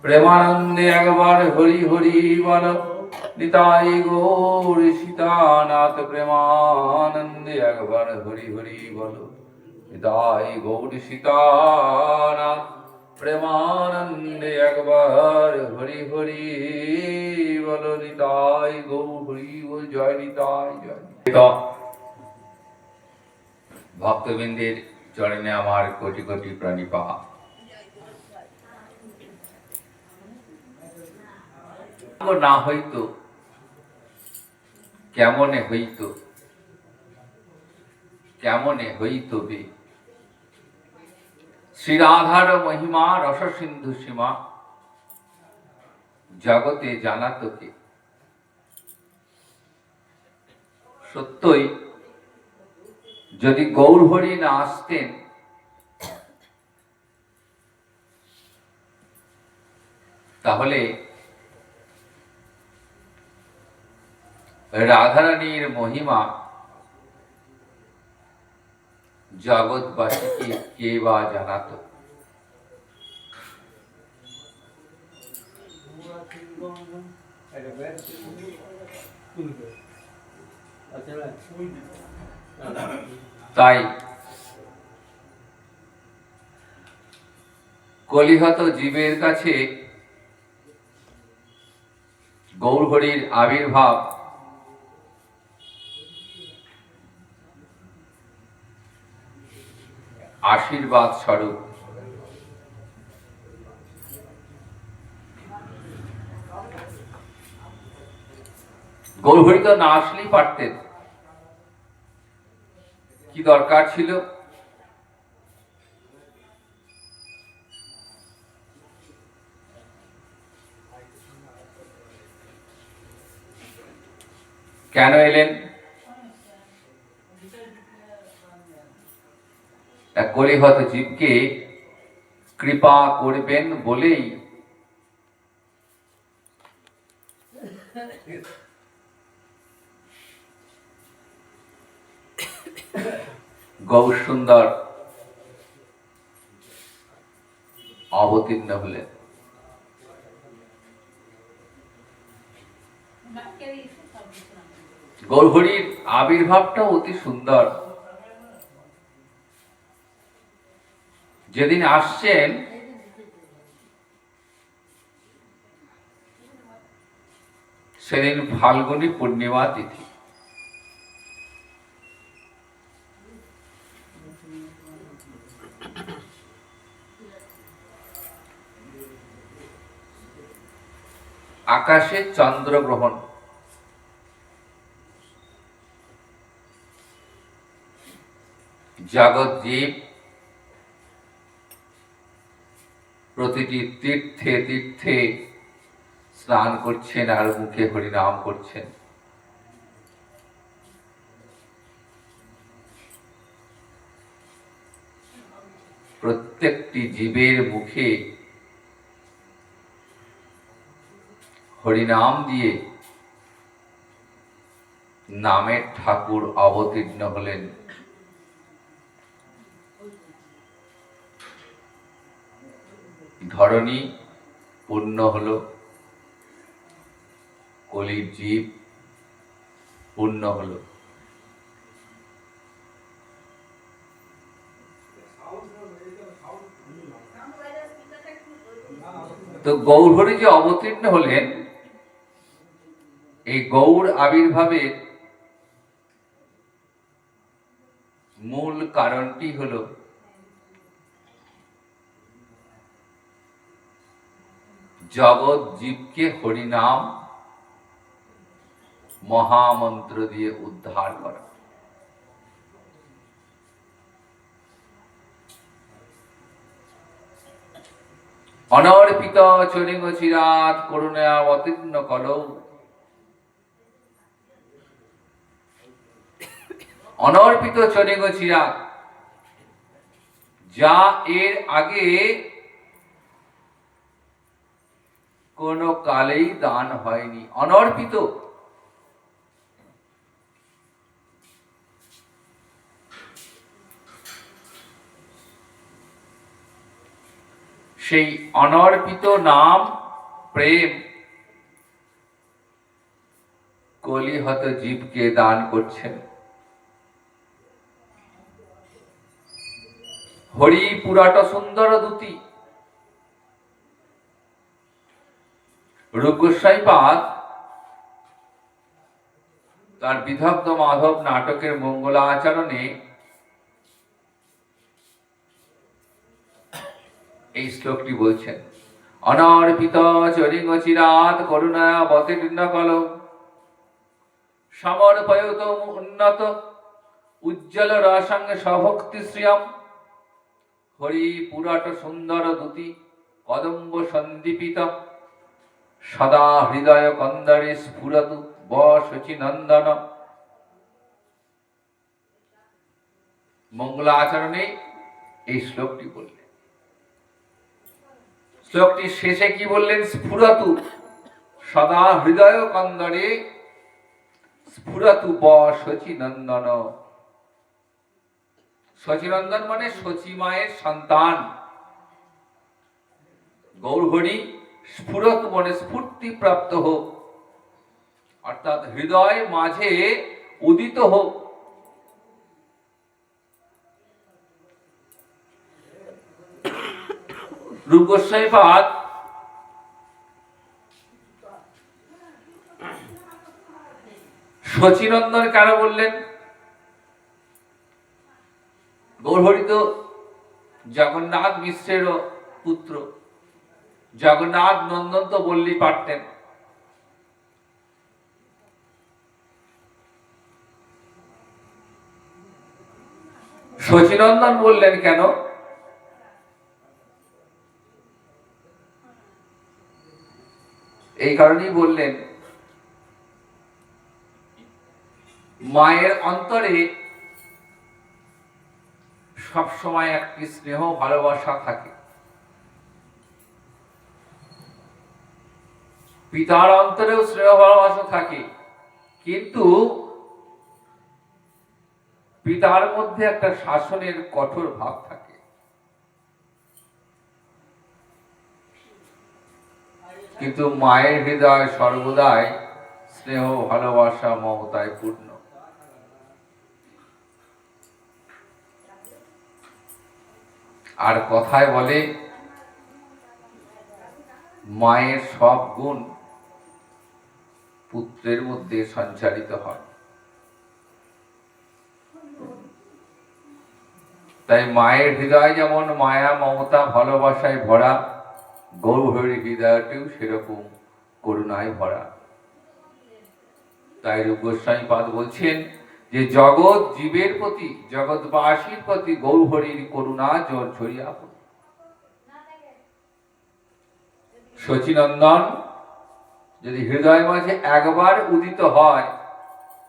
প্রেমানন্দে একবার হরি হরি বল। নিতাই গৌর সীতানাথ প্রেমানন্দে একবার হরি হরি বল। নিতাই গৌর সীতানাথ প্রেমানন্দে একবার হরি হরি বল। নিতাই গৌর হরি বল। জয় নিতাই জয়। ভক্তবৃন্দের চরণে আমার কোটি কোটি প্রণিপাত। না হইতো কেমনে হইতো, কেমনে হইতবে শ্রীরাধার মহিমা রস সিন্ধু সীমা জগতে জানাতো কে। সত্যই যদি গৌর হরি না আসতেন তাহলে রাধারানীর মহিমা জগৎবাসীকে কে বা জানাতো। তাই কলিহত জীবের কাছে গৌর হরির আবির্ভাব আশীর্বাদ স্বরূপ। গৌর হরি তো না আসলেই পারতেন, কি দরকার ছিল? কেন এলেন? কলিহত জীবকে কৃপা করবেন বলেই গৌর সুন্দর অবতীর্ণ হলেন। গৌর হরির আবির্ভাবটা অতি সুন্দর। যেদিন আসছেন সেদিন ফাল্গুনী পূর্ণিমা তিথি। আকাশে চন্দ্রগ্রহণ। জগৎ জীব প্রতিটি তীর্থে তীর্থে স্নান করছেন আর মুখে হরিনাম করছেন। প্রত্যেকটি জীবের মুখে হরিনাম দিয়ে নামের ঠাকুর অবতীর্ণ হলেন। ধরণী পূর্ণ হল, কলির জীব পূর্ণ হল। তো গৌর হরি যে অবতীর্ণ হলেন, এই গৌর আবির্ভাবের মূল কারণটি হল জগৎ জীবকে হরিনাম মহামন্ত্র দিয়ে উদ্ধার করা। অনর্পিত চরিঙ্গ চিরাত করুণা অতীর্ণ কলৌ। অনর্পিত চরিঙ্গ চিরাত, যা এর আগে কোন কালেই দান হয়নি। অনর্পিত সেই অনর্পিত নাম প্রেম কলিহত জীবকে দান করছেন। হরি পুরাট সুন্দর দূতি। রূপ গোস্বাই পাদ তার বিদগ্ধ মাধব নাটকের মঙ্গলাচরণে এই শ্লোকটি বলছেন, অনর্পিত চরিং চিরাত করুণা বতীর্ণ কল সমর্পয়ত উন্নত উজ্জ্বল রসং সভক্তি শ্রিয়ম হরি পুরাট সুন্দর দূতি কদম্ব সন্দীপিত সদা হৃদয় কন্দরে স্ফুরতু বশচি নন্দন। মঙ্গলাচরণে এই শ্লোকটি বললেন। শ্লোকটি শেষে কি বললেন? স্ফুরতু সদা হৃদয় কন্দরে স্ফুরতু বশচি নন্দন। শচীনন্দন মানে শচী মায়ের সন্তান। গৌরহরি স্ফুরত মানে স্ফূর্তি প্রাপ্ত হোক, অর্থাৎ হৃদয় মাঝে উদিত হোক। রূপ গোস্বাই পাদ শচীনন্দন কেন বললেন? গৌরহরি তো জগন্নাথ মিশ্রের পুত্র, জগন্নাথ নন্দন তো বললেই পারতেন। শচীনন্দন বললেন কেন? এই কারণেই বললেন, মায়ের অন্তরে সবসময় একটি স্নেহ ভালোবাসা থাকে। পিতার অন্তরেও স্নেহ ভালোবাসা থাকে, কিন্তু পিতার মধ্যে একটা শাসনের কঠোর ভাব থাকে। কিন্তু মায়ের হৃদয় সর্বদাই স্নেহ ভালোবাসা মমতায় পূর্ণ। আর কথায় বলে, মায়ের সব গুণ পুত্রের মধ্যে সঞ্চারিত হয়। তাই মায়ের হৃদয় যেমন মায়া মমতা ভালোবাসায় ভরা, গৌরহরির হৃদয়টিও সেরকম করুণায় ভরা। তাই রূপ গোস্বামী পাদ বলছেন যে জগৎ জীবের প্রতি, জগৎবাসীর প্রতি গৌরহরির করুণা ঝরিয়া পড়ে। শচীনন্দন যদি হৃদয় মাঝে একবার উদিত হয়,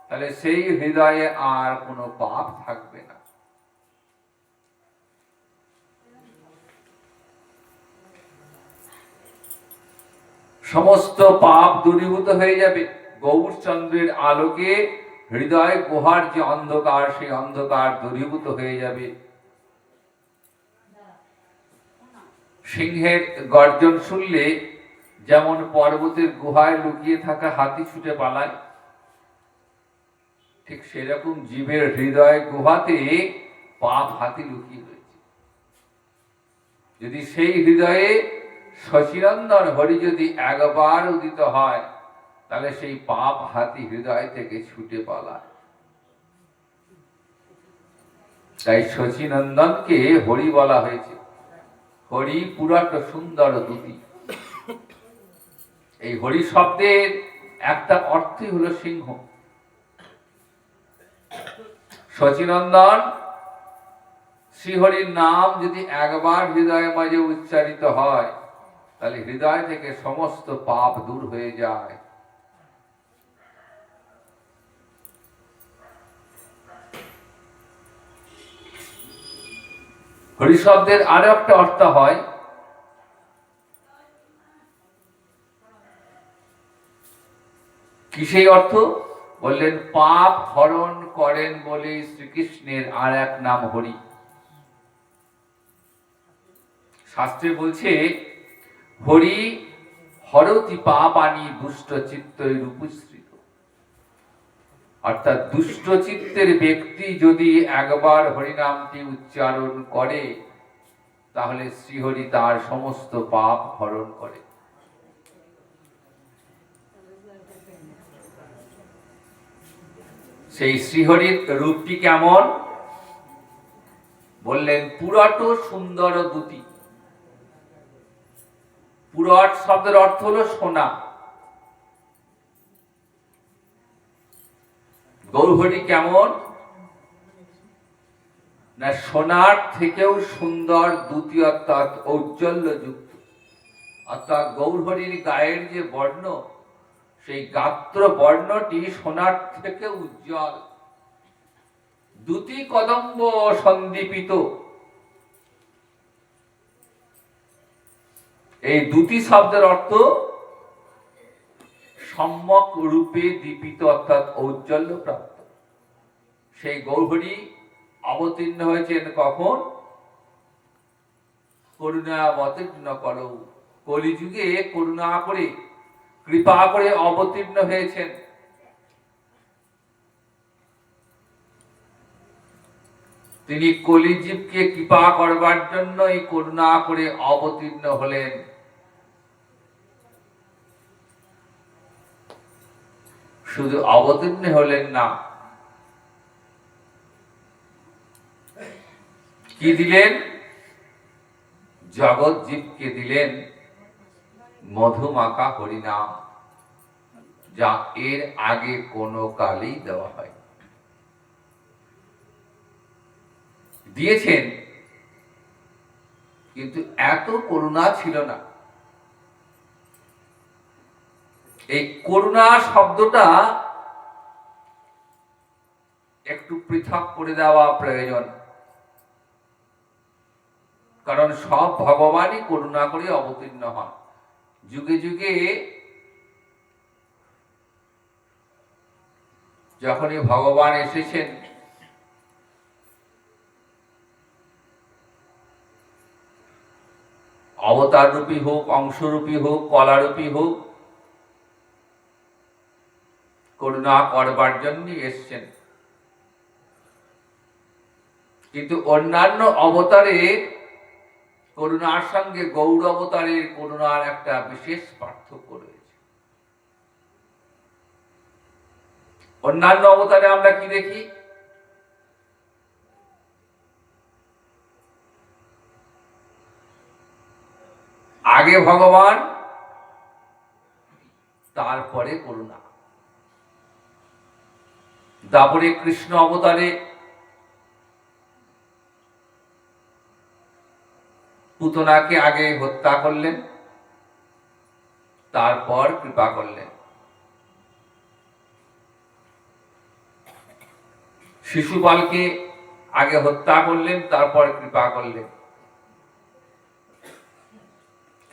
তাহলে সেই হৃদয়ে আর কোনো পাপ থাকবে না। সমস্ত পাপ দূরীভূত হয়ে যাবে। গৌরচন্দ্রের আলোকে হৃদয় গুহার যে অন্ধকার, সেই অন্ধকার দূরীভূত হয়ে যাবে। সিংহের গর্জন শুনলে যেমন পর্বতের গুহায় লুকিয়ে থাকা হাতি ছুটে পালায়, ঠিক সেরকম জীবের হৃদয় গুহাতে পাপ হাতি লুকিয়ে রয়েছে। যদি সেই হৃদয়ে শচীনন্দন হরি যদি একবার উদিত হয়, তাহলে সেই পাপ হাতি হৃদয় থেকে ছুটে পালায়। তাই শচীনন্দনকে হরি বলা হয়েছে। হরি পুরাট সুন্দর দূতি। এই হরি শব্দের একটা অর্থই হলো সিংহ। শচীনন্দন শ্রীহরির নাম যদি একবার হৃদয়ের মাঝে উচ্চারিত হয়, তাহলে হৃদয় থেকে সমস্ত পাপ দূর হয়ে যায়। হরি শব্দের আরো একটা অর্থ হয় কি? সেই অর্থ বললেন, পাপ হরণ করেন বলে শ্রীকৃষ্ণের আর এক নাম হরি। শাস্ত্রে বলছে হরি হরতি পাপানি দুষ্ট চিত্তই রূপশ্রিত, অর্থাৎ দুষ্ট চিত্তের ব্যক্তি যদি একবার হরিনামটি উচ্চারণ করে তাহলে শ্রীহরি তার সমস্ত পাপ হরণ করে। সেই শ্রীহরির রূপটি কেমন বললেন, পুরট সুন্দর দুটি। পুরট শব্দের অর্থ হলো সোনা। গৌরহরি কেমন না, সোনার থেকেও সুন্দর দুটি, অর্থাৎ ঔজ্জ্বল্যযুক্ত। অর্থাৎ গৌরহরির গায়ের যে বর্ণ, সেই গাত্র বর্ণটি সোনার থেকে উজ্জ্বল। দুটি কদম্ব সন্দীপিত, এই দুটি শব্দের অর্থ সম্যক রূপে দীপিত, অর্থাৎ ঔজ্জ্বল্য প্রাপ্ত। সেই গৌরহরি অবতীর্ণ হয়েছেন কখন? করুণা অবতীর্ণ করো, কলিযুগে করুণা করে কৃপা করে অবতীর্ণ হয়েছেন। তিনি কলিজীবকে কৃপা করবার জন্য এই করুণা করে অবতীর্ণ হলেন। শুধু অবতীর্ণ হলেন না, কি দিলেন? জগৎ জীবকে দিলেন মধুমাখা হরিনাম, যা এর আগে কোনো কালেই দেওয়া হয়। দিয়েছেন, কিন্তু এত করুণা ছিল না। এই করুণা শব্দটা একটু পৃথক করে দেওয়া প্রয়োজন, কারণ সব ভগবানই করুণা করে অবতীর্ণ হন। যুগে যুগে যখনই ভগবান এসেছেন, অবতার রূপী হোক, অংশরূপী হোক, কলারূপী হোক, করুণা করবার জন্যই এসছেন। কিন্তু অন্যান্য অবতারে করুণার সঙ্গে গৌর অবতারের করুণার একটা বিশেষ পার্থক্য রয়েছে। অন্যান্য অবতারে আমরা কি দেখি? আগে ভগবান, তারপরে করুণা। তারপরে কৃষ্ণ অবতারে পুতনাকে আগে হত্যা করলেন, তারপর কৃপা করলেন। শিশুপালকে আগে হত্যা করলেন, তারপর কৃপা করলেন।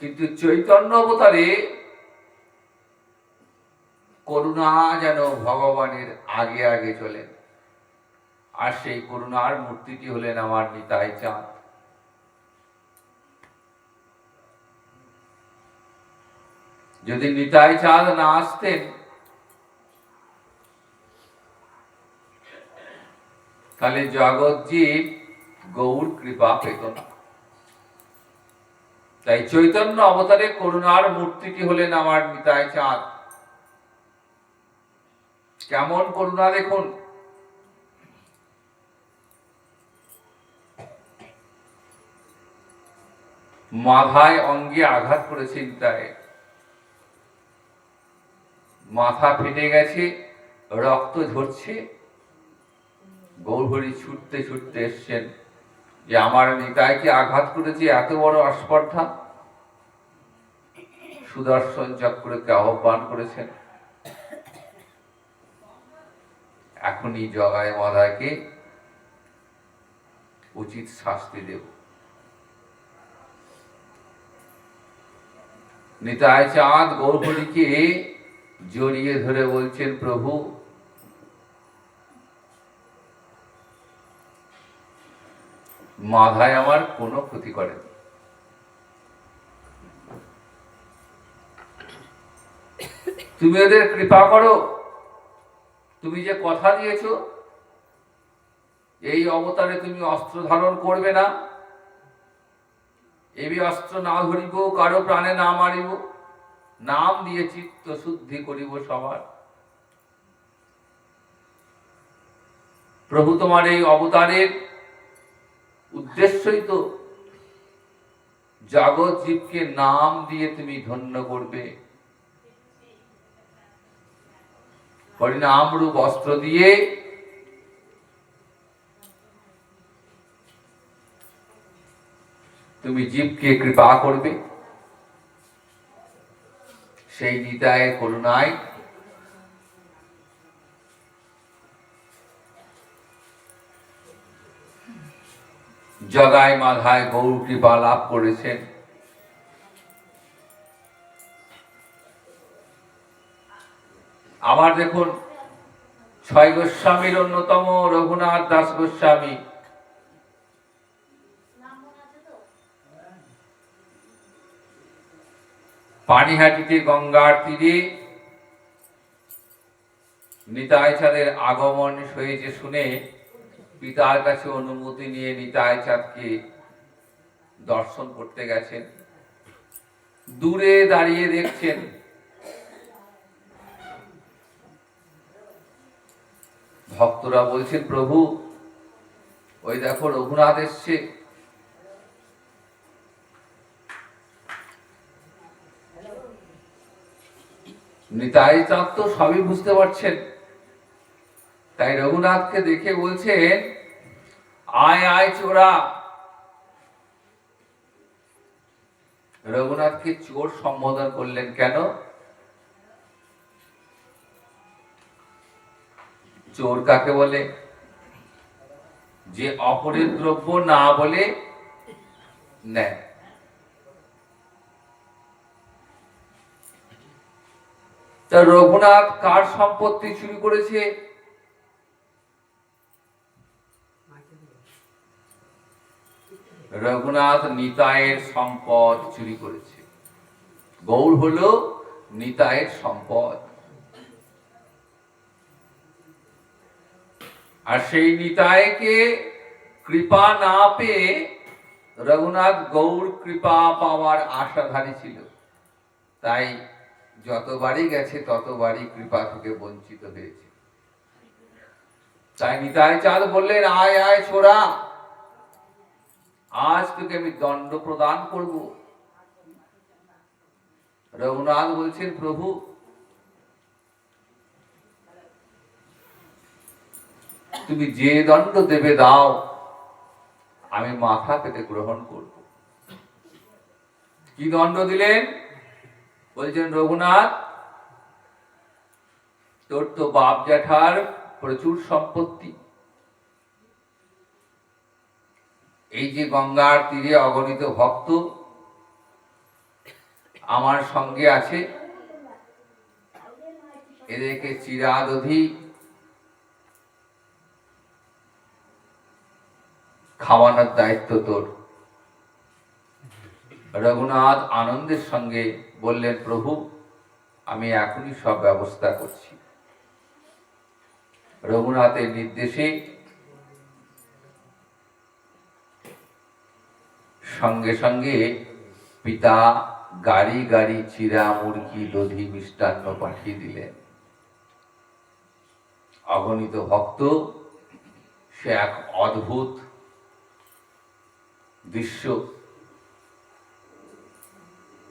কিন্তু চৈতন্য অবতারে করুণা যেন ভগবানের আগে আগে চলেন। আর সেই করুণার মূর্তিটি হলেন আমার নিতাই চাঁদ। যদি নিতাই চাঁদ না আসতেন, তাহলে জগৎ জীব গৌর কৃপা পেত না। তাই চৈতন্য অবতারে করুণার মূর্তিটি হলেন আমার নিতাই চাঁদ। কেমন করুণা দেখুন! মাথায় অঙ্গে আঘাত করেছেন, তাই মাথা ফেটে গেছে, রক্ত ঝরছে। গৌরহরি ছুটতে ছুটতে এসছেন যে আমার নিতাইকে আঘাত করেছে, এত বড় আস্পর্ধা। সুদর্শন চক্রকে আহ্বান করেছেন, এখনই জগায় মাধাকে উচিত শাস্তি দেব। নিতাই চাঁদ গৌরহরিকে জড়িয়ে ধরে বলছেন, প্রভু মাধায় আমার কোনো ক্ষতি করেনি, তুমি ওদের কৃপা করো, তুমি যে কথা দিয়েছো এই অবতারে তুমি অস্ত্র ধারণ করবে না, এবি অস্ত্র না ধরিব, কারো প্রাণে না মারিব, নাম দিয়ে চিত্ত শুদ্ধি করিব সবার। প্রভু তোমার এই অবতারের উদ্দেশ্যই তো জগৎ জীবকে নাম দিয়ে তুমি ধন্য করবে। হরিনাম রূপ অস্ত্র দিয়ে তুমি জীবকে কৃপা করবে। সেই নিতায়ের করুণায় জগায় মাধায় গৌর কৃপা লাভ করেছেন। আবার দেখুন, ছয় গোস্বামীর অন্যতম রঘুনাথ দাস গোস্বামী পানিহাটিতে গঙ্গার তীরে নিতাই চাঁদের আগমন হয়েছে শুনে পিতার কাছে অনুমতি নিয়ে নিতাই চাঁদকে দর্শন করতে গেছেন। দূরে দাঁড়িয়ে দেখছেন ভক্তরা বলছেন, প্রভু ওই দেখো রঘুনাথ এসছে। নিতাই চাঁদ তো সবই বুঝতে পারছেন, তাই রঘুনাথকে দেখে বলছেন, আয় আয় চোরা। রঘুনাথকে চোর সম্বোধন করলেন কেন? চোর কাকে বলে? যে অপরের দ্রব্য না বলে নেয়। তা রঘুনাথ কার সম্পত্তি চুরি করেছে? রঘুনাথ নিতাইয়ের সম্পদ চুরি করেছে। গৌর হলো নিতাইয়ের সম্পদ, আর সেই নিতাইকে কৃপা না পেয়ে রঘুনাথ গৌর কৃপা পাওয়ার আশাধারী ছিল, তাই যতবারই গেছে ততবারই কৃপা থেকে বঞ্চিত হয়েছে। তাই নিতাই চাঁদ বললেন, আয় আয় ছোড়া, আজ তোকে আমি দণ্ড প্রদান করব। রঘুনাথ বলছেন, প্রভু তুমি যে দণ্ড দেবে দাও, আমি মাথা পেতে গ্রহণ করব। কি দণ্ড দিলেন? বলছেন, রঘুনাথ তোর তো বাপ জ্যাঠার প্রচুর সম্পত্তি, এই যে গঙ্গার তীরে অগণিত ভক্ত আমার সঙ্গে আছে, এদেরকে চিরাদধি খাওয়ানোর দায়িত্ব তোর। রঘুনাথ আনন্দের সঙ্গে বললেন, প্রভু আমি এখনই সব ব্যবস্থা করছি। রঘুনাথের নির্দেশে সঙ্গে সঙ্গে পিতা গাড়ি গাড়ি চিরা মুরগি দধি মিষ্টান্ন পাঠিয়ে দিলেন। অগণিত ভক্ত, সে এক অদ্ভুত দৃশ্য।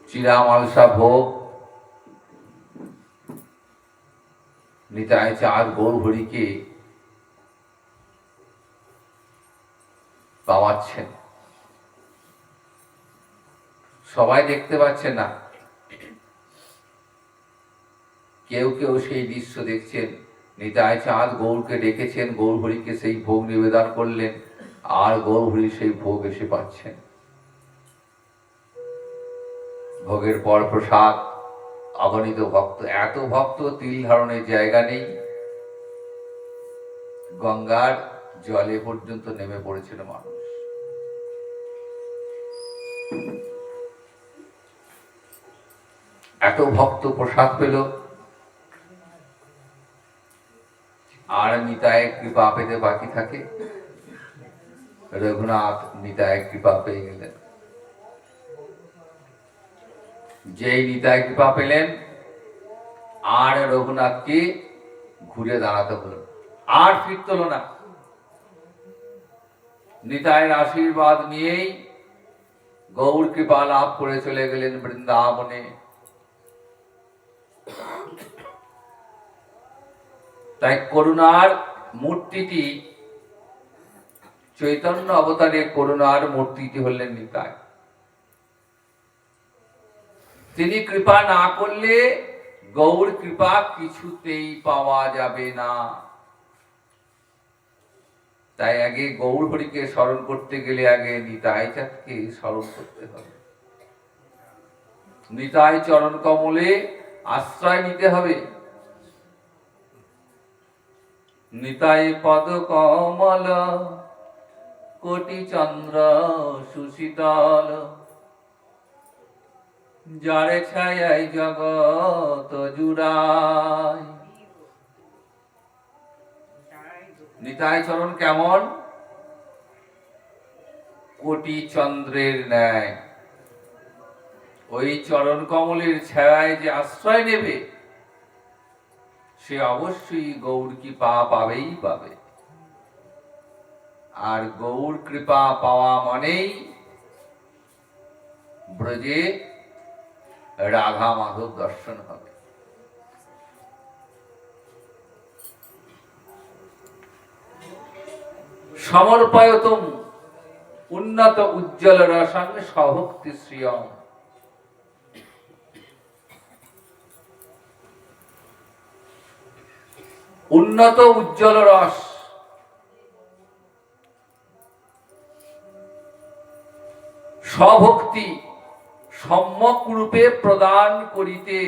চিরা মালসা ভোগ নিতাই চাঁদ গৌরহরিকে পাওয়াচ্ছেন। সবাই দেখতে পাচ্ছে না, কেউ কেউ সেই দৃশ্য দেখছেন। নিতাই চাঁদ গৌরকে ডেকেছেন, গৌরহরিকে সেই ভোগ নিবেদন করলেন, আর গৌরহরি সেই ভোগ এসে পাচ্ছেন। ভোগের পর প্রসাদ, অগণিত ভক্ত, এত ভক্ত তিল ধারণের জায়গা নেই, গঙ্গার জলে পর্যন্ত নেমে পড়েছিল মানুষ। এক এত ভক্ত প্রসাদ পেল, আর নিতাইয়ের কৃপা পেতে বাকি থাকে। রঘুনাথ নিতাইয়ের কৃপা পেয়ে গেলেন। যেই নিতাই কৃপা পেলেন, আর রঘুনাথকে ঘুরে দাঁড়াতে হলো, আর ফিরতে হলো না। নিতাইয়ের আশীর্বাদ নিয়েই গৌর কৃপা লাভ করে চলে গেলেন বৃন্দাবনে। তাই করুণার মূর্তিটি, চৈতন্য অবতারে করুণার মূর্তিটি হলেন নিতাই। তিনি কৃপা না করলে গৌর কৃপা কিছুতেই পাওয়া যাবে না। তাই আগে গৌর হরিকে স্মরণ করতে গেলে আগে নিতাই চাঁদকে স্মরণ করতে হবে। নিতাই চরণ কমলে আশ্রয় নিতে হবে। নিতাই পদ কমল কোটি চন্দ্র সুশীতল, যারে ছায়াই জগৎ জুড়ায়। নিতাই চরণ কেমন? কোটি চন্দ্রের ন্যায়। ওই চরণ কমলের ছায়ায় যে আশ্রয় নেবে, সে অবশ্যই গৌর কৃপা পাবেই পাবে। আর গৌর কৃপা পাওয়া মানেই ব্রজে রাধা মাধব দর্শন হবে। সমর্পয়তম উন্নত উজ্জ্বল রসং সভক্তি শ্রিয়ম। উন্নত উজ্জ্বল রস, স্বভক্তি সম্যক রূপে প্রদান করিতে।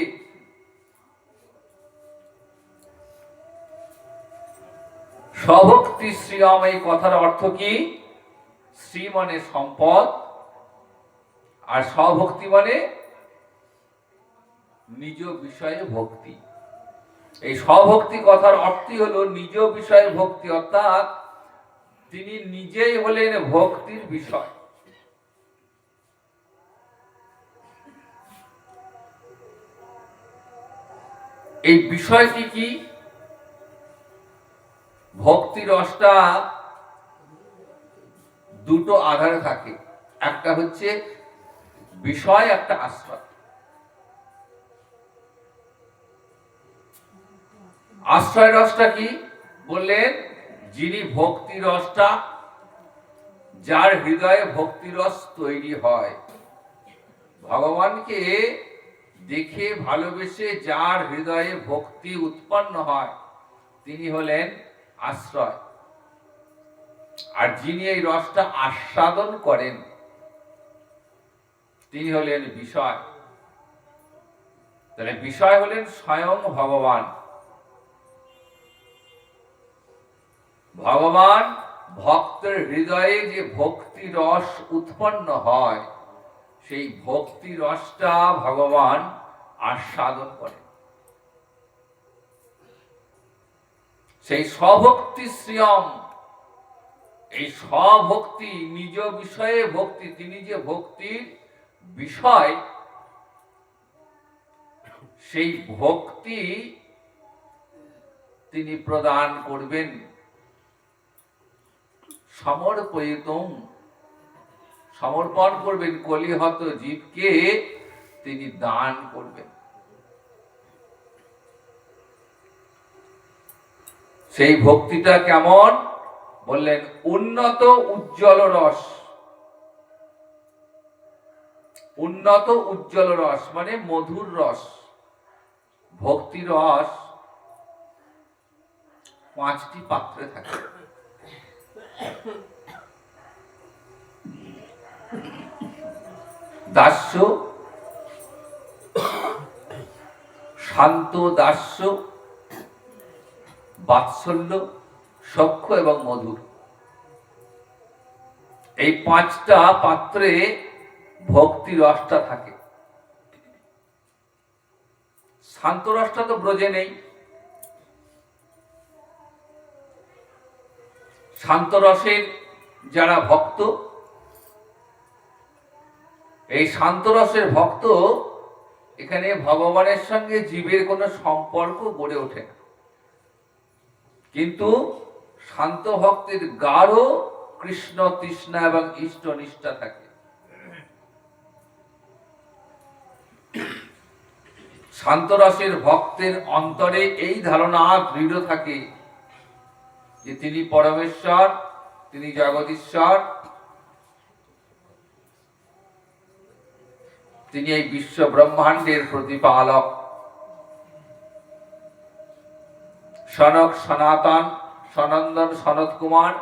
স্বভক্তি শ্রিয়ম, এই কথার অর্থ কি? শ্রী মানে সম্পদ, আর স্বভক্তি মানে নিজ বিষয়ে ভক্তি। এই স্বভক্তি কথার অর্থই হলো নিজ বিষয়ে ভক্তি, অর্থাৎ তিনি নিজেই হলেন ভক্তির বিষয়। এই বিষয়টি কি? ভক্তি রসটা দুটো আধারে থাকে, একটা হচ্ছে বিষয়, একটা আশ্রয়। আশ্রয় রসটা কি বললেন? যিনি ভক্তি রসটা, যার হৃদয়ে ভক্তি রস তৈরি হয়, ভগবানকে দেখে ভালোবেসে যার হৃদয়ে ভক্তি উৎপন্ন হয়, তিনি হলেন আশ্রয়। আর যিনি এই রসটা আস্বাদন করেন, তিনি হলেন বিষয়। তাহলে বিষয় হলেন স্বয়ং ভগবান। ভগবান ভক্তের হৃদয়ে যে ভক্তি রস উৎপন্ন হয়, সেই ভক্তি রসটা ভগবান আস্বাদন করেন। সেই স্বভক্তি শ্রিয়ম, এই স্বভক্তি, নিজ বিষয়ে ভক্তি, তিনি যে ভক্তির বিষয়, সেই ভক্তি তিনি প্রদান করবেন। সমর্পয়িতম, সমর্পণ করবেন, কলিহত জীবকে তিনি দান করবেন। সেই ভক্তিটা কেমন বললেন? উন্নত উজ্জ্বল রস। উন্নত উজ্জ্বল রস মানে মধুর রস। ভক্তি রস 5টি পাত্রে থাকে। দাস্য, শান্ত দাস্য, বাৎসল্য, সখ্য এবং মধুর। এই 5টা পাত্রে ভক্তি রসটা থাকে। শান্তরসটা তো ব্রজে নেই। শান্তরসের যারা ভক্ত, এই শান্তরসের ভক্ত, এখানে ভগবানের সঙ্গে জীবের কোনো সম্পর্ক গড়ে ওঠে না, কিন্তু শান্ত ভক্তের গাঢ় কৃষ্ণ তৃষ্ণা এবং ইষ্ট নিষ্ঠা থাকে। শান্তরসের ভক্তের অন্তরে এই ধারণা দৃঢ় থাকে যে তিনি পরমেশ্বর, তিনি জগদীশ্বর, তিনি এই বিশ্ব ব্রহ্মাণ্ডের প্রতিপালক। সনক, সনাতন, সনন্দন, সনত কুমার,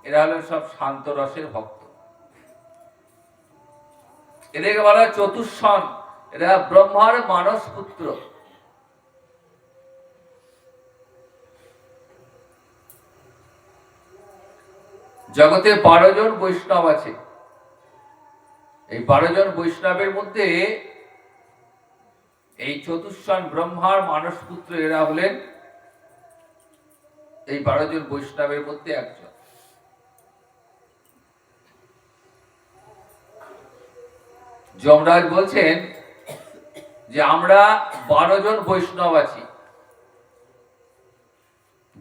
এরা হলেন সব শান্তরসের ভক্ত। এদেরকে বলা হয় চতুষ্ষণ। এরা ব্রহ্মার মানস পুত্র। জগতে 12 জন বৈষ্ণব আছে। এই 12 জন বৈষ্ণবের মধ্যে এই চতুষ্ষণ ব্রহ্মার মানস পুত্র এরা হলেন এই 12 জন বৈষ্ণবের মধ্যে একজন। যমরাজ বলছেন যে আমরা 12 জন বৈষ্ণব আছি,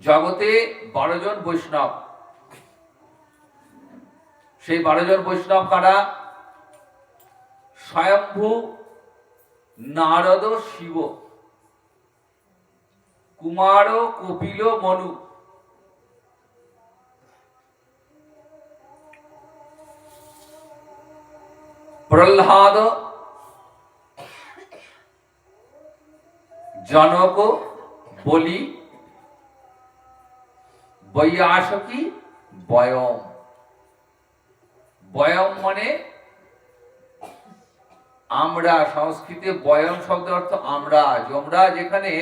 জগতে 12 জন বৈষ্ণব। সেই 12 জন বৈষ্ণব কারা? স্বয়ম্ভু, নারদ, শিব, কুমার, কপিল, মনু। প্রহ্লাদ, জনক, বলি, বৈয়াসকি, বয়ম। বয়ম মানে আমরা, সংস্কৃতে বয়ম শব্দ অর্থ আমরা। যমরাজ এখানে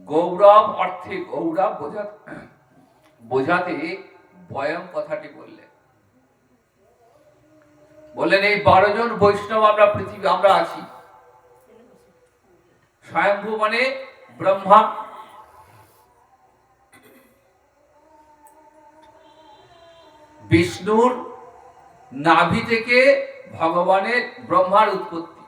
গৌরব অর্থে, গৌরব বোঝাতে বয়ম কথাটি বললেন। বললেন এই 12 জন বৈষ্ণব আমরা পৃথিবী, আমরা আছি। স্বয়ম্ভু মানে ব্রহ্মা, বিষ্ণুর নাভি থেকে ভগবানের ব্রহ্মার উৎপত্তি।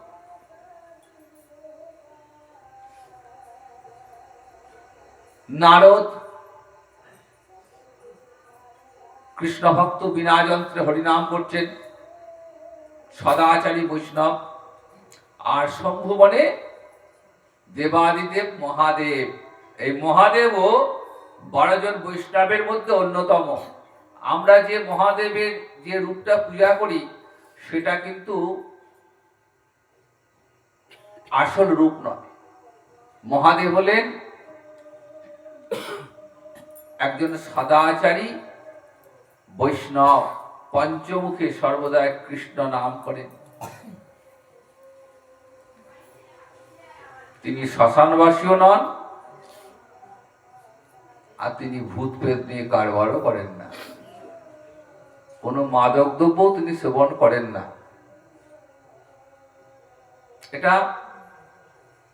নারদ কৃষ্ণ ভক্ত, বিনা যন্ত্রে হরিনাম করছেন, সদাচারী বৈষ্ণব। আর শম্ভু মানে দেবাদিদেব মহাদেব। এই মহাদেবও 12 জন বৈষ্ণবের মধ্যে অন্যতম। আমরা যে মহাদেবের যে রূপটা পূজা করি সেটা কিন্তু আসল রূপ নয়। মহাদেব হলেন একজন সদাচারী বৈষ্ণব, পঞ্চমুখে সর্বদা কৃষ্ণ নাম করেন। তিনি শ্মশানবাসীও নন, আর তিনি ভূত প্রেত নিয়ে কারবারও করেন না। কোনো মাদক দ্রব্য তিনি সেবন করেন না। এটা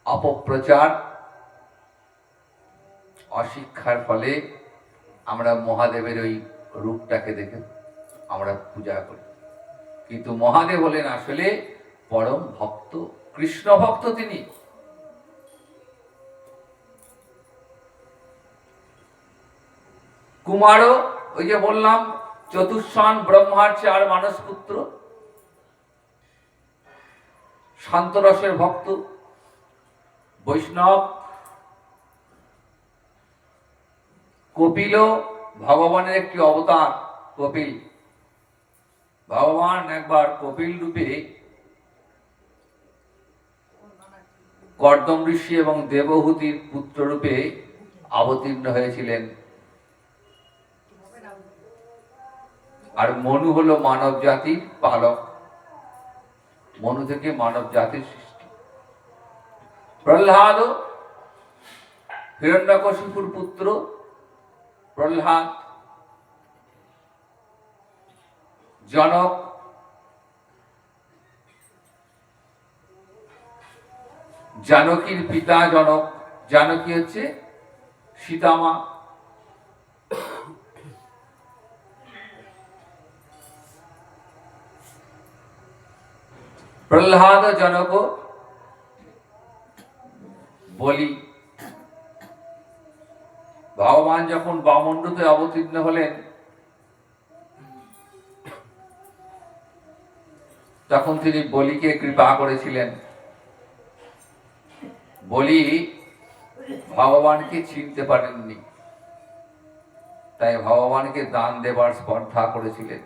অপপ্রচার, অশিক্ষার ফলে আমরা মহাদেবের ওই রূপটাকে দেখে আমরা পূজা করি। কিন্তু মহাদেব হলেন আসলে পরম ভক্ত, কৃষ্ণ ভক্ত তিনি। কুমারও ওই যে বললাম চতুষ্ষণ ব্রহ্মার 4 মানস পুত্র, শান্তরসের ভক্ত বৈষ্ণব। কপিল ভগবানের একটি অবতার। কপিল ভগবান একবার কপিল রূপে কর্দম ঋষি এবং দেবহূতির পুত্র রূপে অবতীর্ণ হয়েছিলেন। আর মনু হলো মানব জাতির পালক। মনু থেকে মানব জাতির সৃষ্টি। প্রহ্লাদ হিরণ্যকশিপুর পুত্র। প্রহ্লাদ জনক জানকীর পিতা জনক, জানকী হচ্ছে সীতামা। প্রহ্লাদ জনক বলি। ভগবান যখন বামণ্ডতে অবতীর্ণ হলেন তখন তিনি বলিকে কৃপা করেছিলেন। বলি ভগবানকে চিনতে পারেননি, তাই ভগবানকে দান দেবার স্পর্ধা করেছিলেন।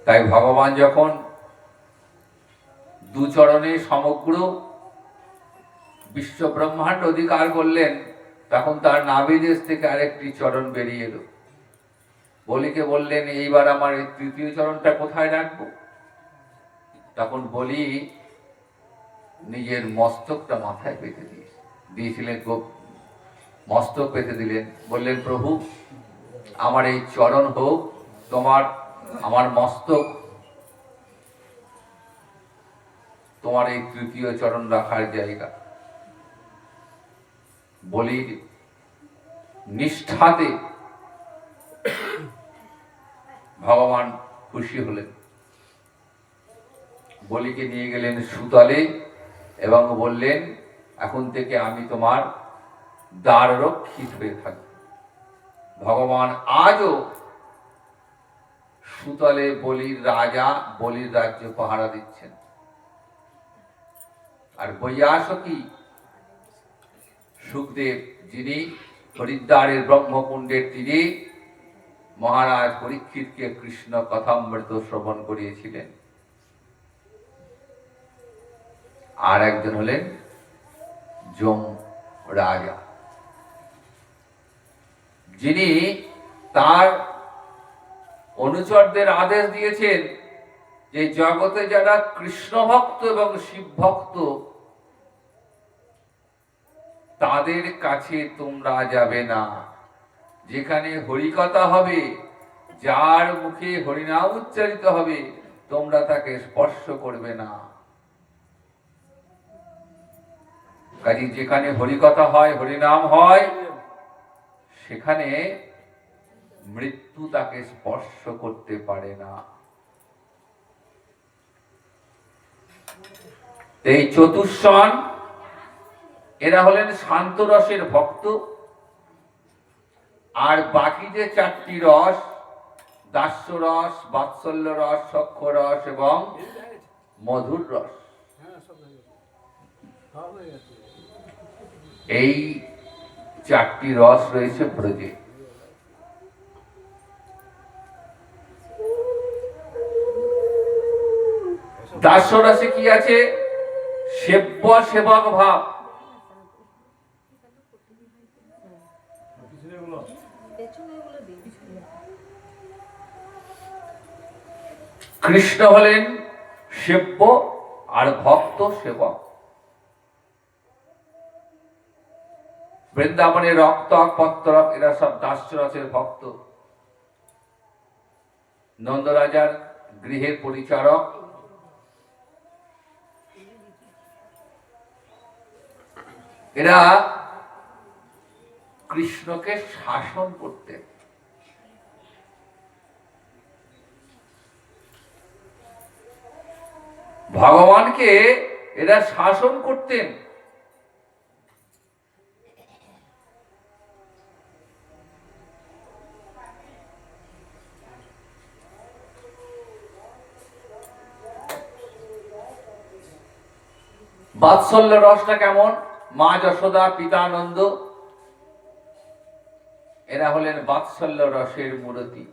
তাই ভগবান যখন দু চরণে সমগ্র বিশ্ব ব্রহ্মাণ্ড অধিকার করলেন তখন তার নাভিদেশ থেকে আরেকটি চরণ বেরিয়ে এলো। বলিকে বললেন, এইবার আমার এই তৃতীয় চরণটা কোথায় রাখবো? তখন বলি নিজের মস্তকটা মাথায় পেতে দিয়েছিলেন, মস্তক পেতে দিলেন। বললেন, প্রভু আমার এই চরণ হোক তোমার, আমার মস্তক তোমার এই তৃতীয় চরণ রাখার জায়গা। বলির নিষ্ঠাতে ভগবান খুশি হলেন। বলিকে নিয়ে গেলেন সুতলে এবং বললেন, এখন থেকে আমি তোমার দ্বার রক্ষিত হয়ে থাকব। ভগবান আজও সুতলে বলির রাজা, বলির রাজ্য পাহারা দিচ্ছেন। আর বৈয়াসকি সুখদেব, যিনি হরিদ্বারের ব্রহ্মকুণ্ডের তীরে মহারাজ পরীক্ষিতকে কৃষ্ণ কথামৃত শ্রবণ করিয়েছিলেন। আর একজন হলেন যম রাজা, যিনি তার অনুচরদের আদেশ দিয়েছেন যে জগতে যারা কৃষ্ণ ভক্ত এবং শিব ভক্ত তাদের কাছে তোমরা যাবে না। যেখানে হরিকথা হবে, যার মুখে হরিনাম উচ্চারিত হবে, তোমরা তাকে স্পর্শ করবে না। কাজে যেখানে হরিকথা হয়, হরিনাম হয়, সেখানে মৃত্যু তাকে স্পর্শ করতে পারে না। এই চতুষ্ষণ এরা হলেন শান্ত রসের ভক্ত। আর বাকি যে চারটি রস, দাস্য রস, বাৎসল্য রস, সখ্য রস এবং মধুর রস, এই চারটি রস রয়েছে ব্রজে। দাস্য রসে কি আছে? সেব্য সেবক ভাব। কৃষ্ণ হলেন সেব্য আর ভক্ত সেবক। বৃন্দাবনের রক্তক পত্রক এরা সব দাস্য রসের ভক্ত। নন্দরাজার গৃহের পরিচারক, এরা কৃষ্ণকে শাসন করতেন। ভগবানকে এরা শাসন করতেন। বাৎসল্য রসটা কেমন? মা যশোদা, পিতা নন্দ এরা হলেন বাৎসল্য রসের মূরতি।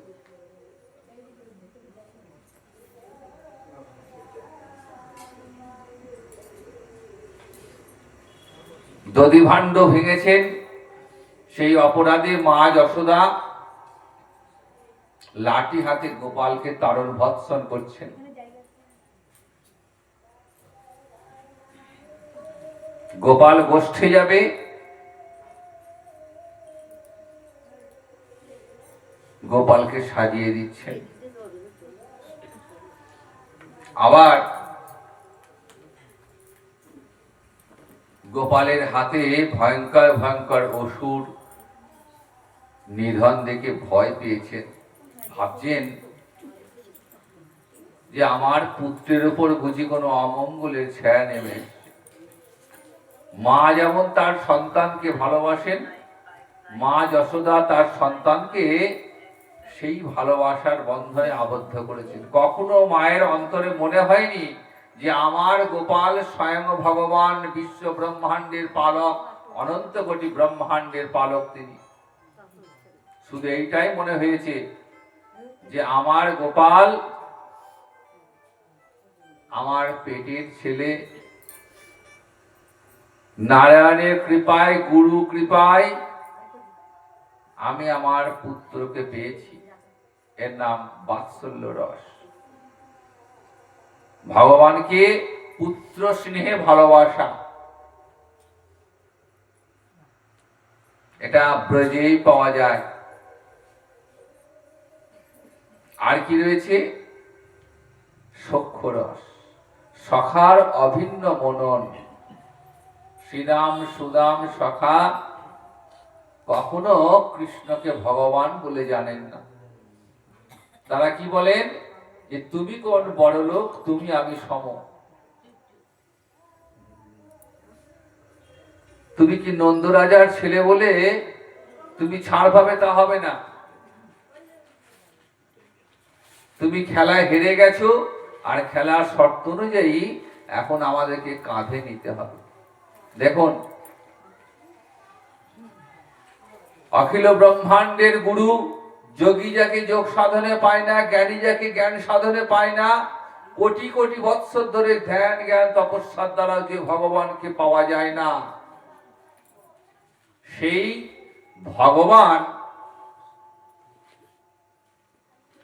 দধি ভাণ্ড ভেঙেছেন, সেই অপরাধে মা যশোদা লাঠি হাতে গোপালকে তাড়ন ভৎসন করছেন। গোপাল গোষ্ঠে যাবে, গোপালকে সাজিয়ে দিচ্ছেন। আবার গোপালের হাতে ভয়ঙ্কর ভয়ঙ্কর অসুর নিধন দেখে ভয় পেয়েছেন, ভাবছেন যে আমার পুত্রের উপর বুঝি কোনো অমঙ্গলের ছায়া নেমে এসেছে। মা যেমন তার সন্তানকে ভালোবাসেন, মা যশোদা তার সন্তানকে সেই ভালোবাসার বন্ধনে আবদ্ধ করেছেন। কখনো মায়ের অন্তরে মনে হয়নি যে আমার গোপাল স্বয়ং ভগবান, বিশ্ব ব্রহ্মাণ্ডের পালক, অনন্ত কোটি ব্রহ্মাণ্ডের পালক তিনি। শুধু এইটাই মনে হয়েছে যে আমার গোপাল আমার পেটের ছেলে, নারায়ণের কৃপায়, গুরু কৃপায় আমি আমার পুত্রকে পেয়েছি। এর নাম বাৎসল্য রস। ভগবানকে পুত্র স্নেহে ভালোবাসা, এটা ব্রজেই পাওয়া যায়। আর কি রয়েছে? সখ্য রস, সখার অভিন্ন মনন। শ্রীরাম সুদাম সখা কখনো কৃষ্ণকে ভগবান বলে জানেন না। তারা কি বলেন? যে তুমি কোন বড় লোক, তুমি আমি সম। তুমি কি নন্দ রাজার ছেলে বলে তুমি ছাড় পাবে? তা হবে না। তুমি খেলায় হেরে গেছো, আর খেলার শর্ত অনুযায়ী এখন আমাদেরকে কাঁধে নিতে হবে। দেখুন, অখিল ব্রহ্মাণ্ডের গুরু, যোগী যাকে যোগ সাধনে পায় না, জ্ঞানী যাকে জ্ঞান সাধনে পায় না, কোটি কোটি বৎসর ধরে ধ্যান জ্ঞান তপস্যার দ্বারা যে ভগবানকে পাওয়া যায় না, সেই ভগবান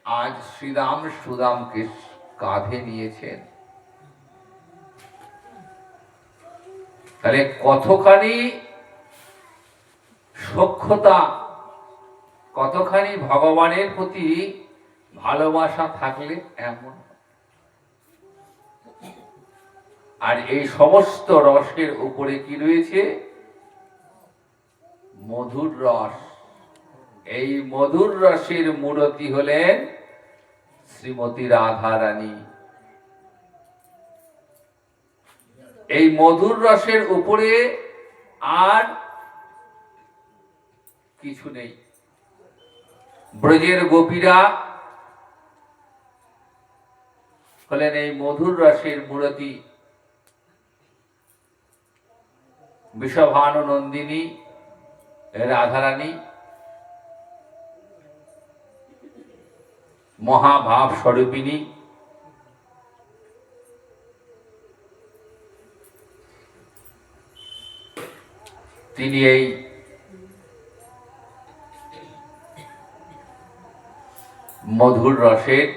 আজ শ্রীরাম সুদামকে কাঁধে নিয়েছেন। তাহলে কতখানি সখ্যতা, কতখানি ভগবানের প্রতি ভালোবাসা থাকলে এমন। আর এই সমস্ত রসের উপরে কি রয়েছে? মধুর রস। এই মধুর রসের মূরতি হলেন শ্রীমতী রাধা রানী। এই মধুর রসের উপরে আর কিছু নেই। ব্রজের গোপীরা হলেন এই মধুর রসের মূরতি। বিষভানু নন্দিনী রাধারানী মহাভাব স্বরূপিণী, তিনি এই মধুর রসের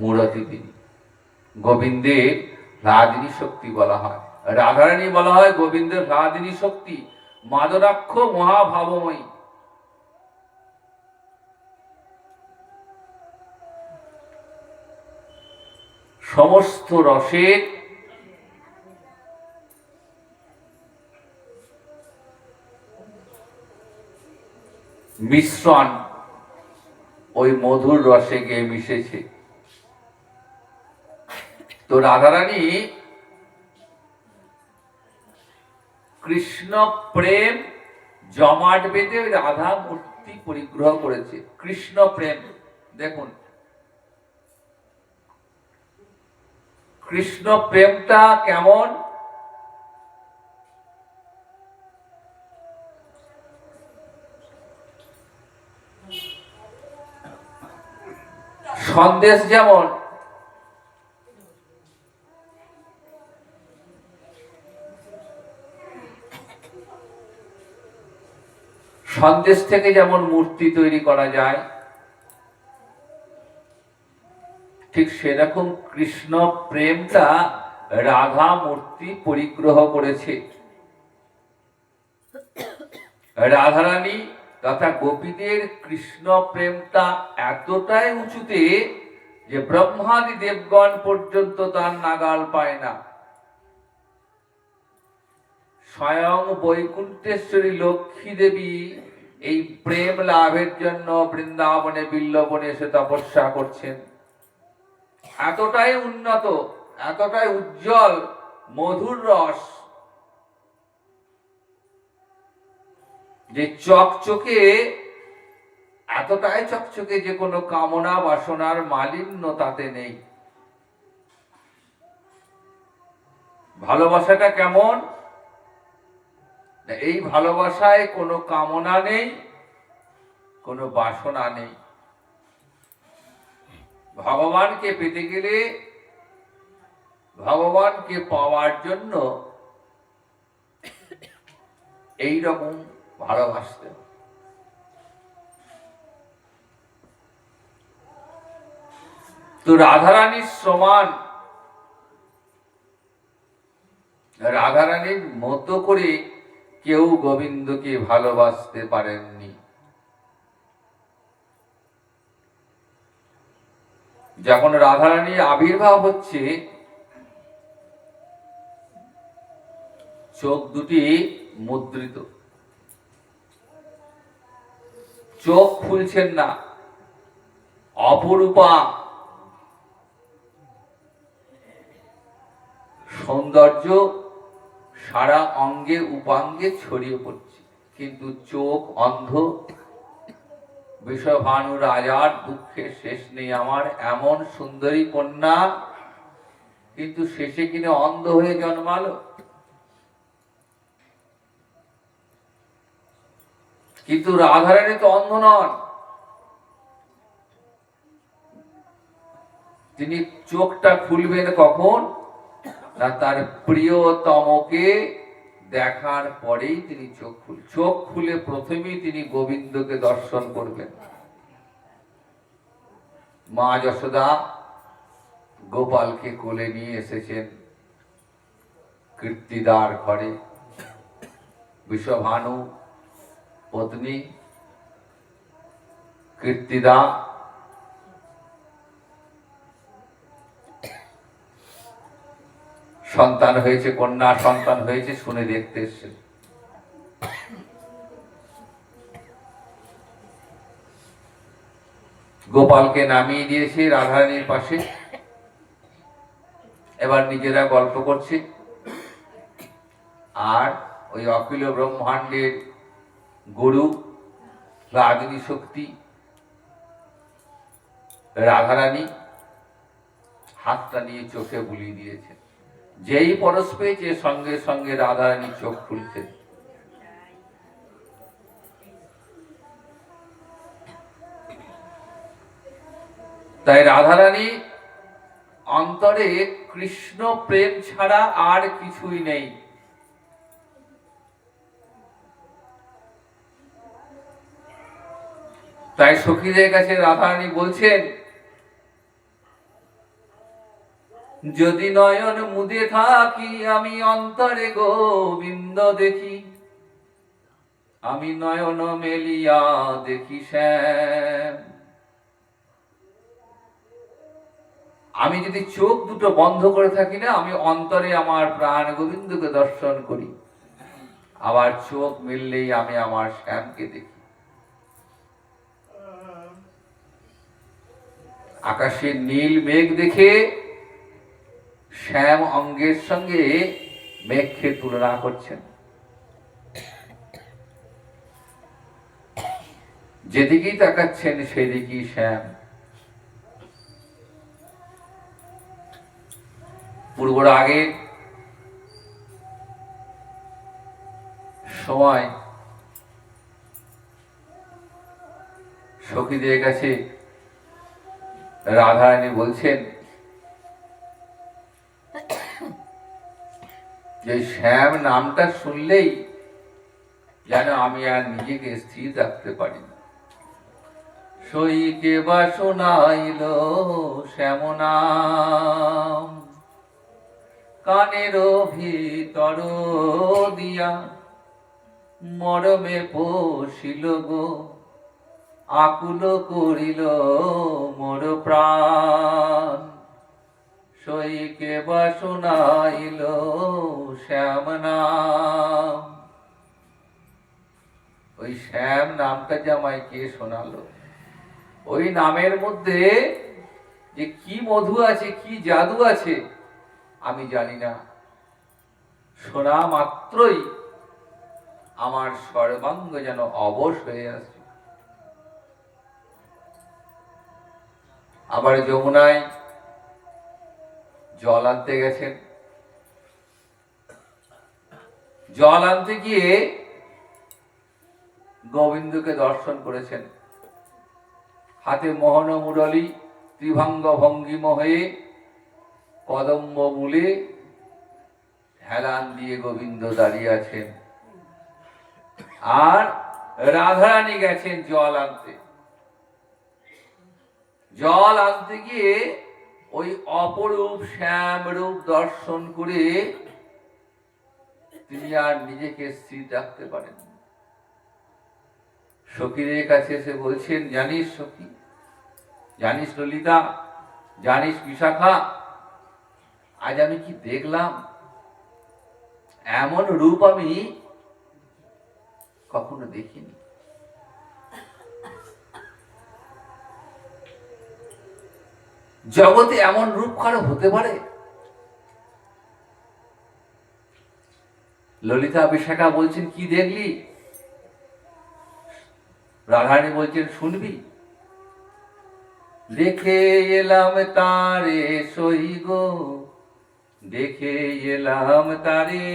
মূরতি। তিনি গোবিন্দের রাধিনী শক্তি বলা হয়, রাধারানী বলা হয় গোবিন্দের রাধিনী শক্তি, মাদরাক্ষ মহাভাবময়ী। সমস্ত রসের মিশ্রণ ওই মধুর রসে গিয়ে মিশেছে। তো রাধারানী কৃষ্ণ প্রেম জমাট বেঁধে রাধা মূর্তি পরিগ্রহ করেছে। কৃষ্ণ প্রেম দেখুন, কৃষ্ণ প্রেমটা কেমন? সন্দেশ যেমন সন্দেশ থেকে যেমন মূর্তি তৈরি করা যায়, ঠিক সেরকম কৃষ্ণ প্রেমটা রাধা মূর্তি পরিগ্রহ করেছে। রাধারানী তথা গোপীদের কৃষ্ণ প্রেমটা এতটাই উঁচুতে যে ব্রহ্মাদি দেবগণ পর্যন্ত তার নাগাল পায় না। স্বয়ং বৈকুণ্ঠেশ্বরী লক্ষ্মী দেবী এই প্রেম লাভের জন্য বৃন্দাবনে বিল্লবনে এসে তপস্যা করছেন। এতটাই উন্নত, এতটাই উজ্জ্বল মধুর রস যে চকচকে, এতটাই চকচকে যে কোনো কামনা বাসনার মালিন্য তাতে নেই। ভালোবাসাটা কেমন? এই ভালোবাসায় কোনো কামনা নেই, কোনো বাসনা নেই। ভগবানকে পেতে গেলে, ভগবানকে পাওয়ার জন্য এই রকম ভালোবাসতে। তো রাধারানীর সমান, রাধারানীর মতো করে কেউ গোবিন্দকে ভালোবাসতে পারেননি। যখন রাধারানীর আবির্ভাব হচ্ছে, চোখ দুটি মুদ্রিত, চোখ খুলছেন না, অপরূপা সৌন্দর্য সারা অঙ্গে উপাঙ্গে ছড়িয়ে পড়ছে, কিন্তু চোখ অন্ধ। বিষভানু রাজার দুঃখের শেষ নেই, আমার এমন সুন্দরী কন্যা কিন্তু শেষে কিনা অন্ধ হয়ে জন্মালো। কিন্তু রাধারানী তো অন্ধ নন, তিনি চোখটা খুলবেন কখন না তার প্রিয়তমকে দেখার পরেই তিনি চোখ খুলে প্রথমেই তিনি গোবিন্দকে দর্শন করবেন। মা যশোদা গোপালকে কোলে নিয়ে এসেছেন কীর্তিদার ঘরে। বিষভানু পত্নী কীর্তিদা সন্তান হয়েছে, কন্যা সন্তান হয়েছে শুনে দেখতে এসেছেন। গোপালকে নামিয়ে দিয়েছে রাধারানীর পাশে, এবার নিজেরা গল্প করছে। আর ওই অখিল ব্রহ্মাণ্ডের গুরু রাগিনী শক্তি রাধারানী হাতটা নিয়ে চোখে বুলিয়ে দিয়েছে। যেই পরশ পেয়েছে সঙ্গে সঙ্গে রাধারানী চোখ খুলছে। তাই রাধারানী অন্তরে কৃষ্ণ প্রেম ছাড়া আর কিছুই নেই। তাই সখীদের কাছে রাধারানী বলছেন, যদি নয়ন মুদে থাকি আমি অন্তরে গোবিন্দ দেখি, আমি নয়ন মেলিয়া দেখি শ্যাম। আমি যদি চোখ দুটো বন্ধ করে থাকি না, আমি অন্তরে আমার প্রাণ গোবিন্দকে দর্শন করি, আবার চোখ মিললেই আমি আমার শ্যামকে দেখি। আকাশের নীল মেঘ দেখে শ্যাম অঙ্গের সঙ্গে মেঘকে তুলনা করছেন। যেদিকেই তাকাচ্ছেন সেদিকেই শ্যাম। পূর্বর আগের সময় সখীদের কাছে রাধারানী বলছেন যে শ্যাম নামটা শুনলেই যেন আমি আর নিজেকে স্থির রাখতে পারি না। সইকে বা শোনাইল শ্যাম নাম, কানের ভিতর দিয়া মরমে পোষিল গো, আকুল করিল মোর প্রাণ। সইকে বাসনাইল শ্যাম নাম। ওই শ্যাম নামটা যে আমায় কে শোনালো, ওই নামের মধ্যে যে কি মধু আছে, কি জাদু আছে আমি জানি না। শোনা মাত্রই আমার সর্বাঙ্গ যেন অবশ হয়ে আসছে। আবার যমুনায় জল আনতে গেছেন। জল আনতে গিয়ে গোবিন্দকে দর্শন করেছেন। হাতে মোহন মুরলী, ত্রিভঙ্গ ভঙ্গিম হয়ে কদম্ব মূলে হেলান দিয়ে গোবিন্দ দাঁড়িয়ে আছেন। আর রাধারানী গেছেন জল আনতে। জল আনতে গিয়ে ওই অপরূপ শ্যাম রূপ দর্শন করে তিনি আর নিজেকে স্থির রাখতে পারেন। সখীদের কাছে এসে বলছেন, জানিস সখী, জানিস ললিতা, জানিস বিশাখা, আজ আমি কি দেখলাম? এমন রূপ আমি কখনো দেখিনি। জগতে এমন রূপ কারো হতে পারে? ললিতা বিশাখা বলছেন, কি দেখলি? রাধারানী বলছেন, শুনবি? দেখে এলাম তারে সই গো, দেখে এলাম তারে,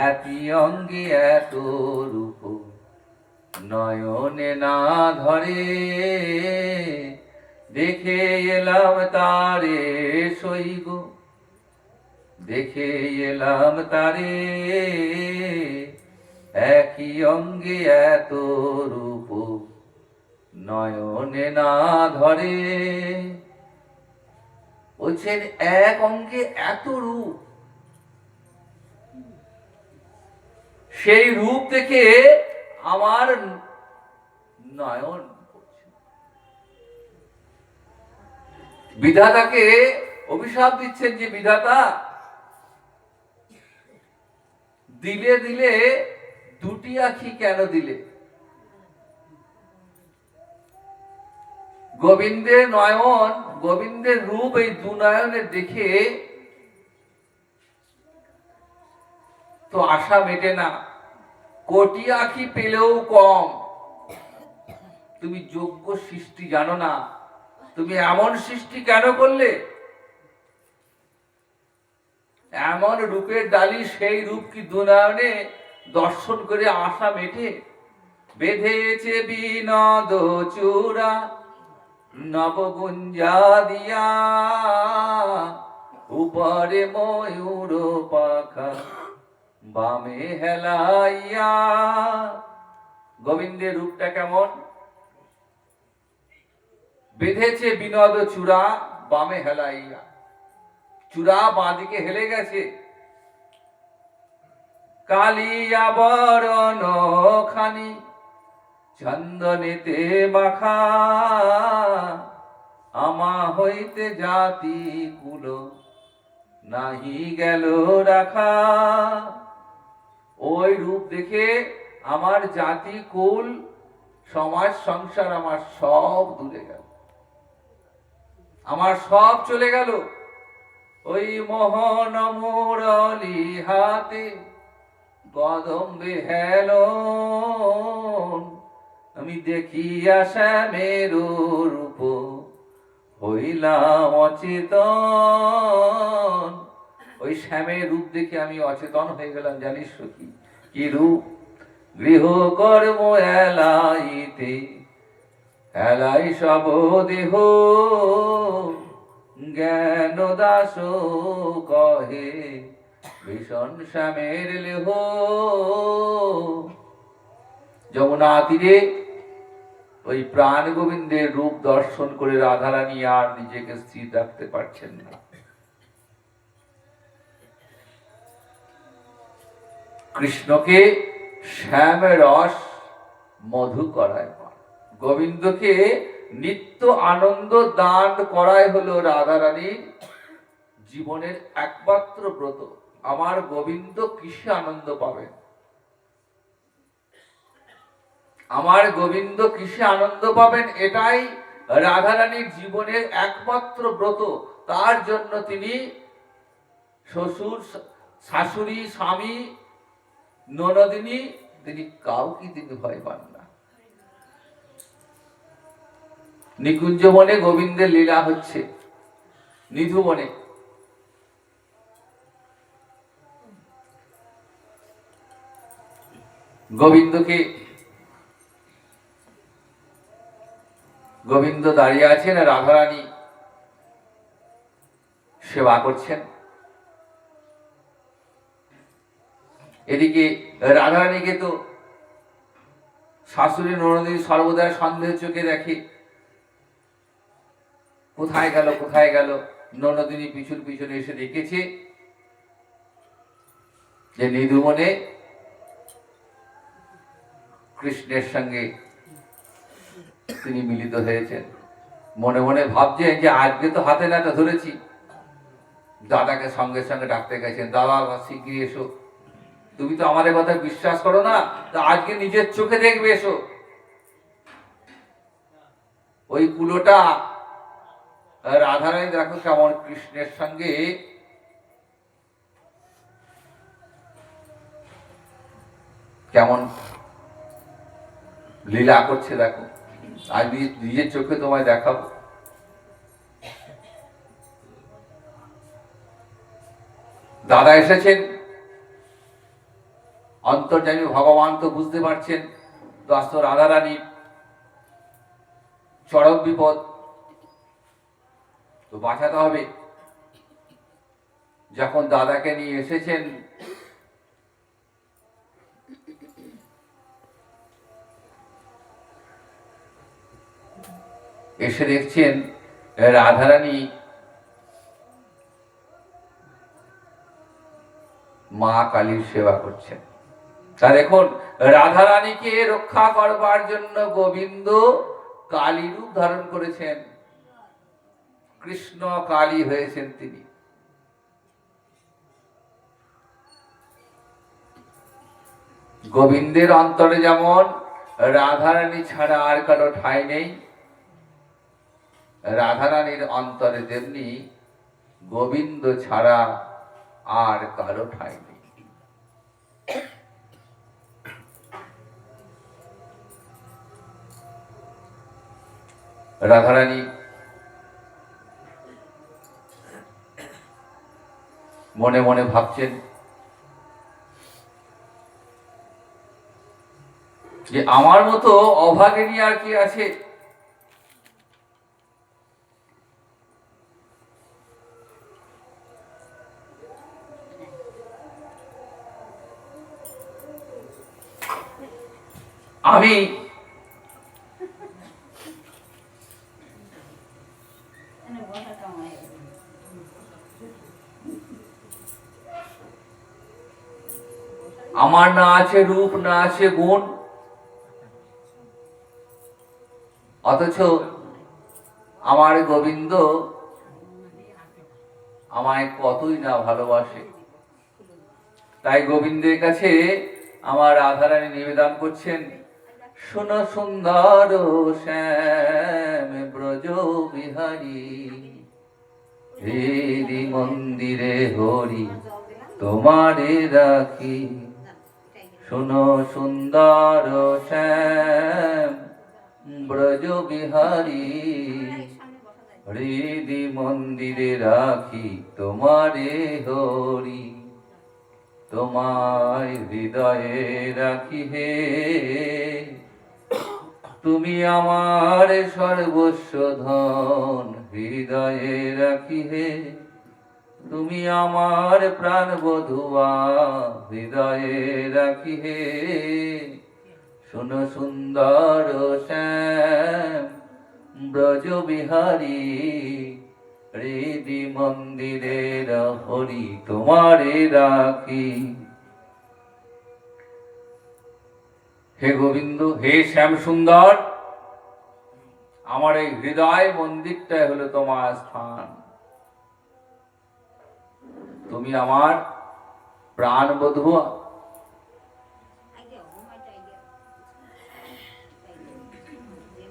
এতি অঙ্গে এত রূপ নয়নে না ধরে। দেখে এলাম তারে সই গো, দেখে এলাম তারে, একই অঙ্গে এত রূপ নয়নে না ধরে। বলছেন এক অঙ্গে এত রূপ, সেই রূপ দেখে আমার নয়ন পড়ছে। বিধাতাকে অভিশাপ দিচ্ছেন যে, বিধাতা দিলে দিলে দুটি আঁখি কেন দিলে? গোবিন্দের নয়ন, গোবিন্দের রূপ এই দু নয়নে দেখে তো আশা মেটে না। কোটি আঁখি পেলেও কম। তুমি যোগ্য সৃষ্টি জানো না, তুমি এমন সৃষ্টি কেন করলে? এমন রূপের ডালি, সেই রূপ কি দু নয়নে দর্শন করে আশা মেটে? বেঁধেছে বিনোদ চূড়া নবগুঞ্জা দিয়া, উপরে ময়ূর পাখা বামে হেলাইয়া। গোবিন্দের রূপটা কেমন? বেঁধেছে বিনোদ চূড়া বামে হেলাইয়া। চূড়া বাঁদিকে হেলে গেছে। কালিয়া বরণ খানি চন্দনেতে মাখা, আমা হইতে জাতি কুল নাহি গেল রাখা। ওই রূপ দেখে আমার জাতি কুল, সমাজ সংসার আমার সব দূরে গেল, আমার সব চলে গেল। ওই মোহন মুরলী হাতে কদম্বে হেলন, আমি দেখিয়া শ্যামের রূপ হইলাম অচেতন। ওই শ্যামের রূপ দেখে আমি অচেতন হয়ে গেলাম। জানিস কি কি রূপ? গৃহ কর্ম এলাইতে এলাই সব দেহ, জ্ঞান দাস কহে ভীষণ শ্যামের লেহ। যমুনা তীরে ওই প্রাণ গোবিন্দের রূপ দর্শন করে রাধারানী আর নিজেকে স্থির রাখতে পারছেন না। কৃষ্ণকে শ্যাম রস মধু করায়, গোবিন্দকে নিত্য আনন্দ দান করাই হলো রাধারানীর জীবনের একমাত্র ব্রত। আমার গোবিন্দ কিসে আনন্দ পাবেন, আমার গোবিন্দ কিসে আনন্দ পাবেন, এটাই রাধারানীর জীবনের একমাত্র ব্রত। তার জন্য তিনি শ্বশুর, শাশুড়ি, স্বামী, ননদিনী, তিনি কাউকে তিনি ভয় পান না। নিকুঞ্জ বনে গোবিন্দের লীলা হচ্ছে, নিধু বনে গোবিন্দ দাঁড়িয়ে আছেন, রাধারানী সেবা করছেন। এদিকে রাধারানীকে তো শাশুড়ি ননদিনী সর্বদা সন্দেহ চোখে দেখে, কোথায় গেল কোথায় গেল। ননদিনী পিছন পিছনে এসে দেখেছে যে নিধুবনে কৃষ্ণের সঙ্গে তিনি মিলিত হয়েছেন। মনে মনে ভাবছেন যে আজকে তো হাতে নাতে ধরেছি। দাদাকে সঙ্গে সঙ্গে ডাকতে গেছেন, দাদা শিগগিরি এসো, তুমি তো আমাদের কথা বিশ্বাস করো না, তা আজকে নিজের চোখে দেখবে, এসো। ওই কুলোটা রাধারানী দেখো কেমন কৃষ্ণের সঙ্গে কেমন লীলা করছে, দেখো। আজ নিজের চোখে তোমায় দেখাবো। দাদা এসেছেন, অন্তর্যামী ভগবান তো বুঝতে পারছেন দস্ত রাধারানীর চরম বিপদ, তো বাঁচাতে হবে। যখন দাদাকে নিয়ে এসেছেন, এসে দেখছেন রাধারানী মা কালীর সেবা করছেন। তা দেখুন, রাধারানীকে রক্ষা করবার জন্য গোবিন্দ কালী রূপ ধারণ করেছেন, কৃষ্ণ কালী হয়েছেন তিনি। গোবিন্দের অন্তরে যেমন রাধারানী ছাড়া আর কারো ঠাঁই নেই, রাধারানীর অন্তরে তেমনি গোবিন্দ ছাড়া আর কারো ঠাঁই নেই। রাধারানী মনে মনে ভাবছেন যে আমার মতো অভাগিনী আর কি আছে। আমি আমার না আছে রূপ, না আছে গুণ, অথচ আমার গোবিন্দ আমায় কতই না ভালোবাসে। তাই গোবিন্দের কাছে আমার রাধারানী নিবেদন করছেন, শোনো সুন্দর শ্যাম ব্রজ বিহারী, হৃদি মন্দিরে হরি তোমারে রাখি। শোনো সুন্দর শ্যাম ব্রজ বিহারী, হৃদি মন্দিরে রাখি তোমারে হরি। তোমায় হৃদয়ে রাখি হে, তুমি আমার সর্বস্ব ধন। হৃদয়ে রাখি হে, তুমি আমার প্রাণ বধুয়া। হৃদয়ে রাখি হে, শোনো সুন্দর শ্যাম ব্রজ বিহারী, হৃদি মন্দিরের হরি তোমারে রাখি। হে গোবিন্দ, হে শ্যাম সুন্দর, আমার এই হৃদয় মন্দিরটাই হলো তোমার স্থান। তুমি আমার প্রাণ বধূয়া।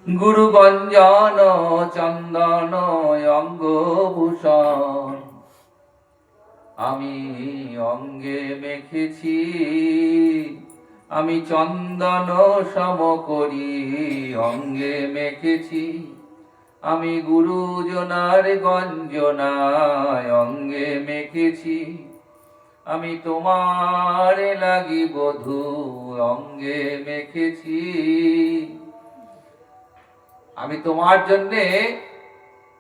গুরু গঞ্জন চন্দন অঙ্গভূষণ আমি অঙ্গে মেখেছি, আমি চন্দন সম করি অঙ্গে মেখেছি, আমি গুরুজনার গঞ্জনায় অঙ্গে মেখেছি, আমি তোমার লাগি বধূ অঙ্গে মেখেছি। আমি তোমার জন্যে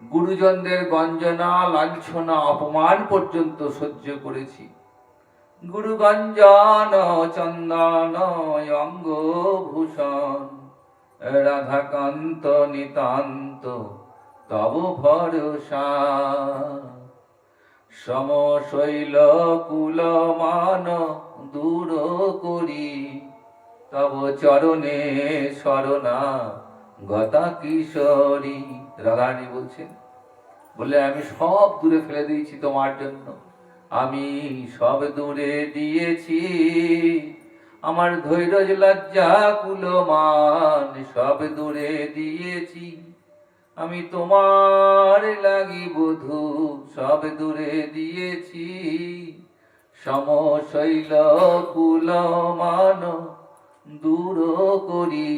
গুরুজনদের গঞ্জনা, লাঞ্ছনা, অপমান পর্যন্ত সহ্য করেছি। গুরু গঞ্জন চন্দন অঙ্গভূষণ রাধাকান্ত নিতান্ত তব ভরসা, সমশৈল কুলমান দূর করি তব চরণে শরণা গতা কিশোরী। রাধারানী বলছেন, বলে আমি সব দূরে ফেলে দিয়েছি তোমার জন্য, আমি সব দূরে দিয়েছি, আমার ধৈর্য লজ্জা কুলমান সব দূরে দিয়েছি, আমি তোমার লাগি বধূ সব দূরে দিয়েছি, সমশৈল কুলমান দূর করি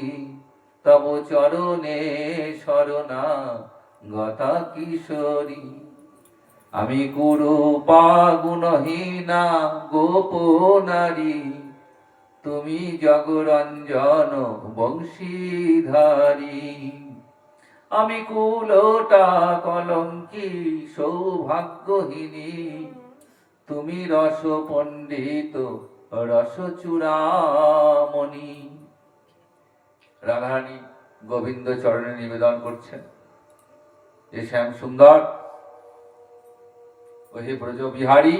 তব চরণে শরণা গতা কিশোরী। আমি কুরূপা গুণহীনা গোপনারী, তুমি জগরঞ্জন বংশীধারী, আমি কুলটা কলঙ্কি সৌভাগ্যহীনী, তুমি রস পণ্ডিত রস চূড়ামণি। রাধারানী গোবিন্দ চরণে নিবেদন করছেন যে শ্যাম সুন্দর, ওহে ব্রজবিহারী,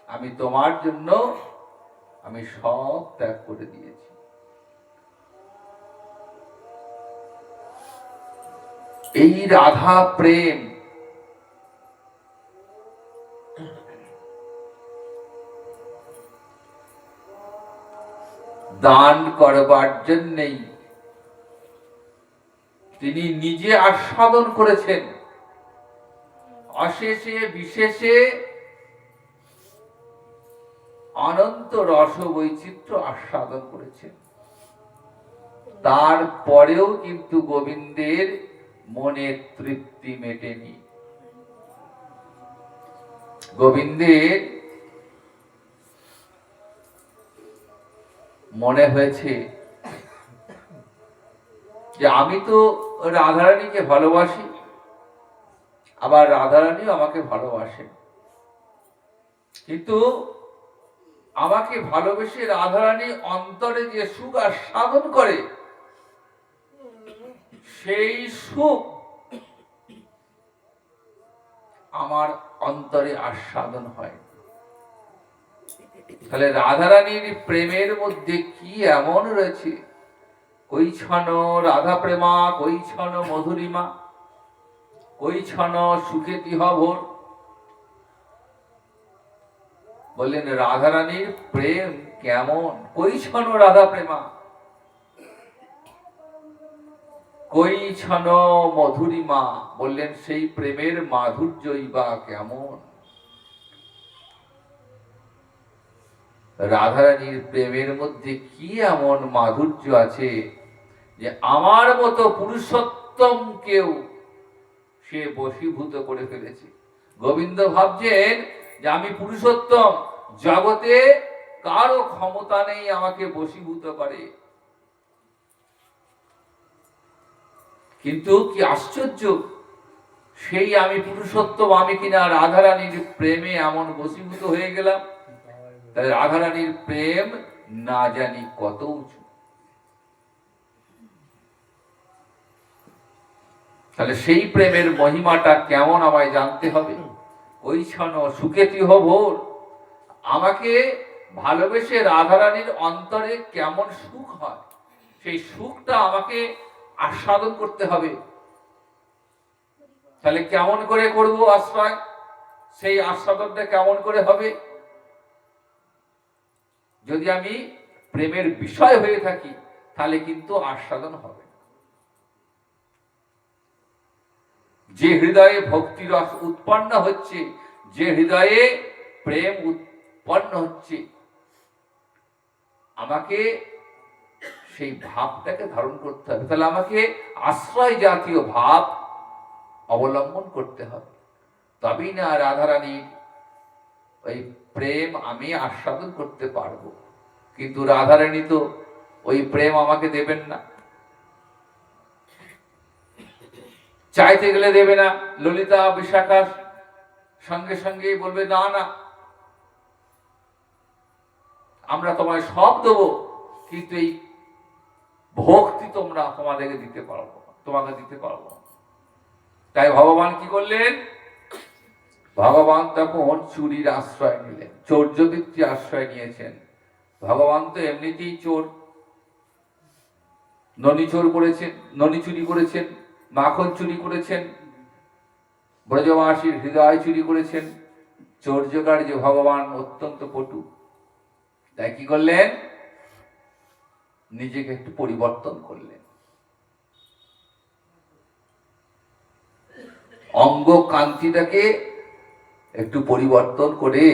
আমি তোমার জন্য আমি সব ত্যাগ করে দিয়েছি। এই রাধা প্রেম দান করবার জন্যই তিনি নিজে আস্বাদন করেছেন, অশেষে বিশেষে অনন্ত রস বৈচিত্র্য আস্বাদন করেছেন। তারপরেও কিন্তু গোবিন্দের মনের তৃপ্তি মেটেনি। গোবিন্দের মনে হয়েছে যে আমি তো রাধারানীকে ভালোবাসি, আবার রাধারানীও আমাকে ভালোবাসে, কিন্তু আমাকে ভালোবেসে রাধারানী অন্তরে যে সুখ আস্বাদন করে, সেই সুখ আমার অন্তরে আস্বাদন হয়। তাহলে রাধারানীর প্রেমের মধ্যে কি এমন রয়েছে? কৈছন রাধা প্রেমা, কৈছন মধুরিমা, কৈছন সুখেতি হভোর। বললেন রাধারানীর প্রেম কেমন? কৈছন রাধা প্রেমা, কৈছন মধুরিমা, বললেন সেই প্রেমের মাধুর্যই বা কেমন? রাধারানীর প্রেমের মধ্যে কি এমন মাধুর্য আছে যে আমার মতো পুরুষোত্তম কেউ সে বশীভূত করে ফেলেছে। গোবিন্দ ভাবছেন যে আমি পুরুষোত্তম, জগতে কারো ক্ষমতা নেই আমাকে বশীভূত করে। কিন্তু কি আশ্চর্য, সেই আমি পুরুষোত্তম আমি কিনা রাধারানীর প্রেমে এমন বশীভূত হয়ে গেলাম। তাই রাধারানীর প্রেম না জানি কত উঁচু। তাহলে সেই প্রেমের মহিমাটা কেমন আমায় জানতে হবে। কৈছন সুখেতি হভোর, আমাকে ভালোবেসে রাধারানীর অন্তরে কেমন সুখ হয়, সেই সুখটা আমাকে আস্বাদন করতে হবে। তাহলে কেমন করে করব আশ্রয়, সেই আস্বাদনটা কেমন করে হবে? যদি আমি প্রেমের বিষয় হয়ে থাকি তাহলে কিন্তু আস্বাদন হবে। যে হৃদয়ে ভক্তি রস উৎপন্ন হচ্ছে, যে হৃদয়ে প্রেম উৎপন্ন হচ্ছে, আমাকে সেই ভাবটাকে ধারণ করতে হবে। তাহলে আমাকে আশ্রয় জাতীয় ভাব অবলম্বন করতে হবে, তবেই না রাধারানীর ওই প্রেম আমি আস্বাদন করতে পারবো। কিন্তু রাধারানী তো ওই প্রেম আমাকে দেবেন না, চাইতে গেলে দেবে না। ললিতা বিশাখার সঙ্গে সঙ্গে বলবে না না, আমরা তোমায় সব দেবো, কিন্তু এই ভক্তি তোমরা তোমাদেরকে দিতে পারবো, তোমাকে দিতে পারবো। তাই ভগবান কি করলেন? ভগবান তখন চুরির আশ্রয় নিলেন, চৌর্যবৃত্তি আশ্রয় নিয়েছেন। ভগবান তো এমনিতেই চোর, ননি চোর করেছেন, ননি চুরি করেছেন, মাখন চুরি করেছেন, ব্রজবাসীর হৃদয় চুরি করেছেন। চৌর্যকার যে ভগবান অত্যন্ত পটু, তাই কি করলেন? নিজেকে একটু পরিবর্তন করলেন, অঙ্গ কান্তিটাকে একটু পরিবর্তন করে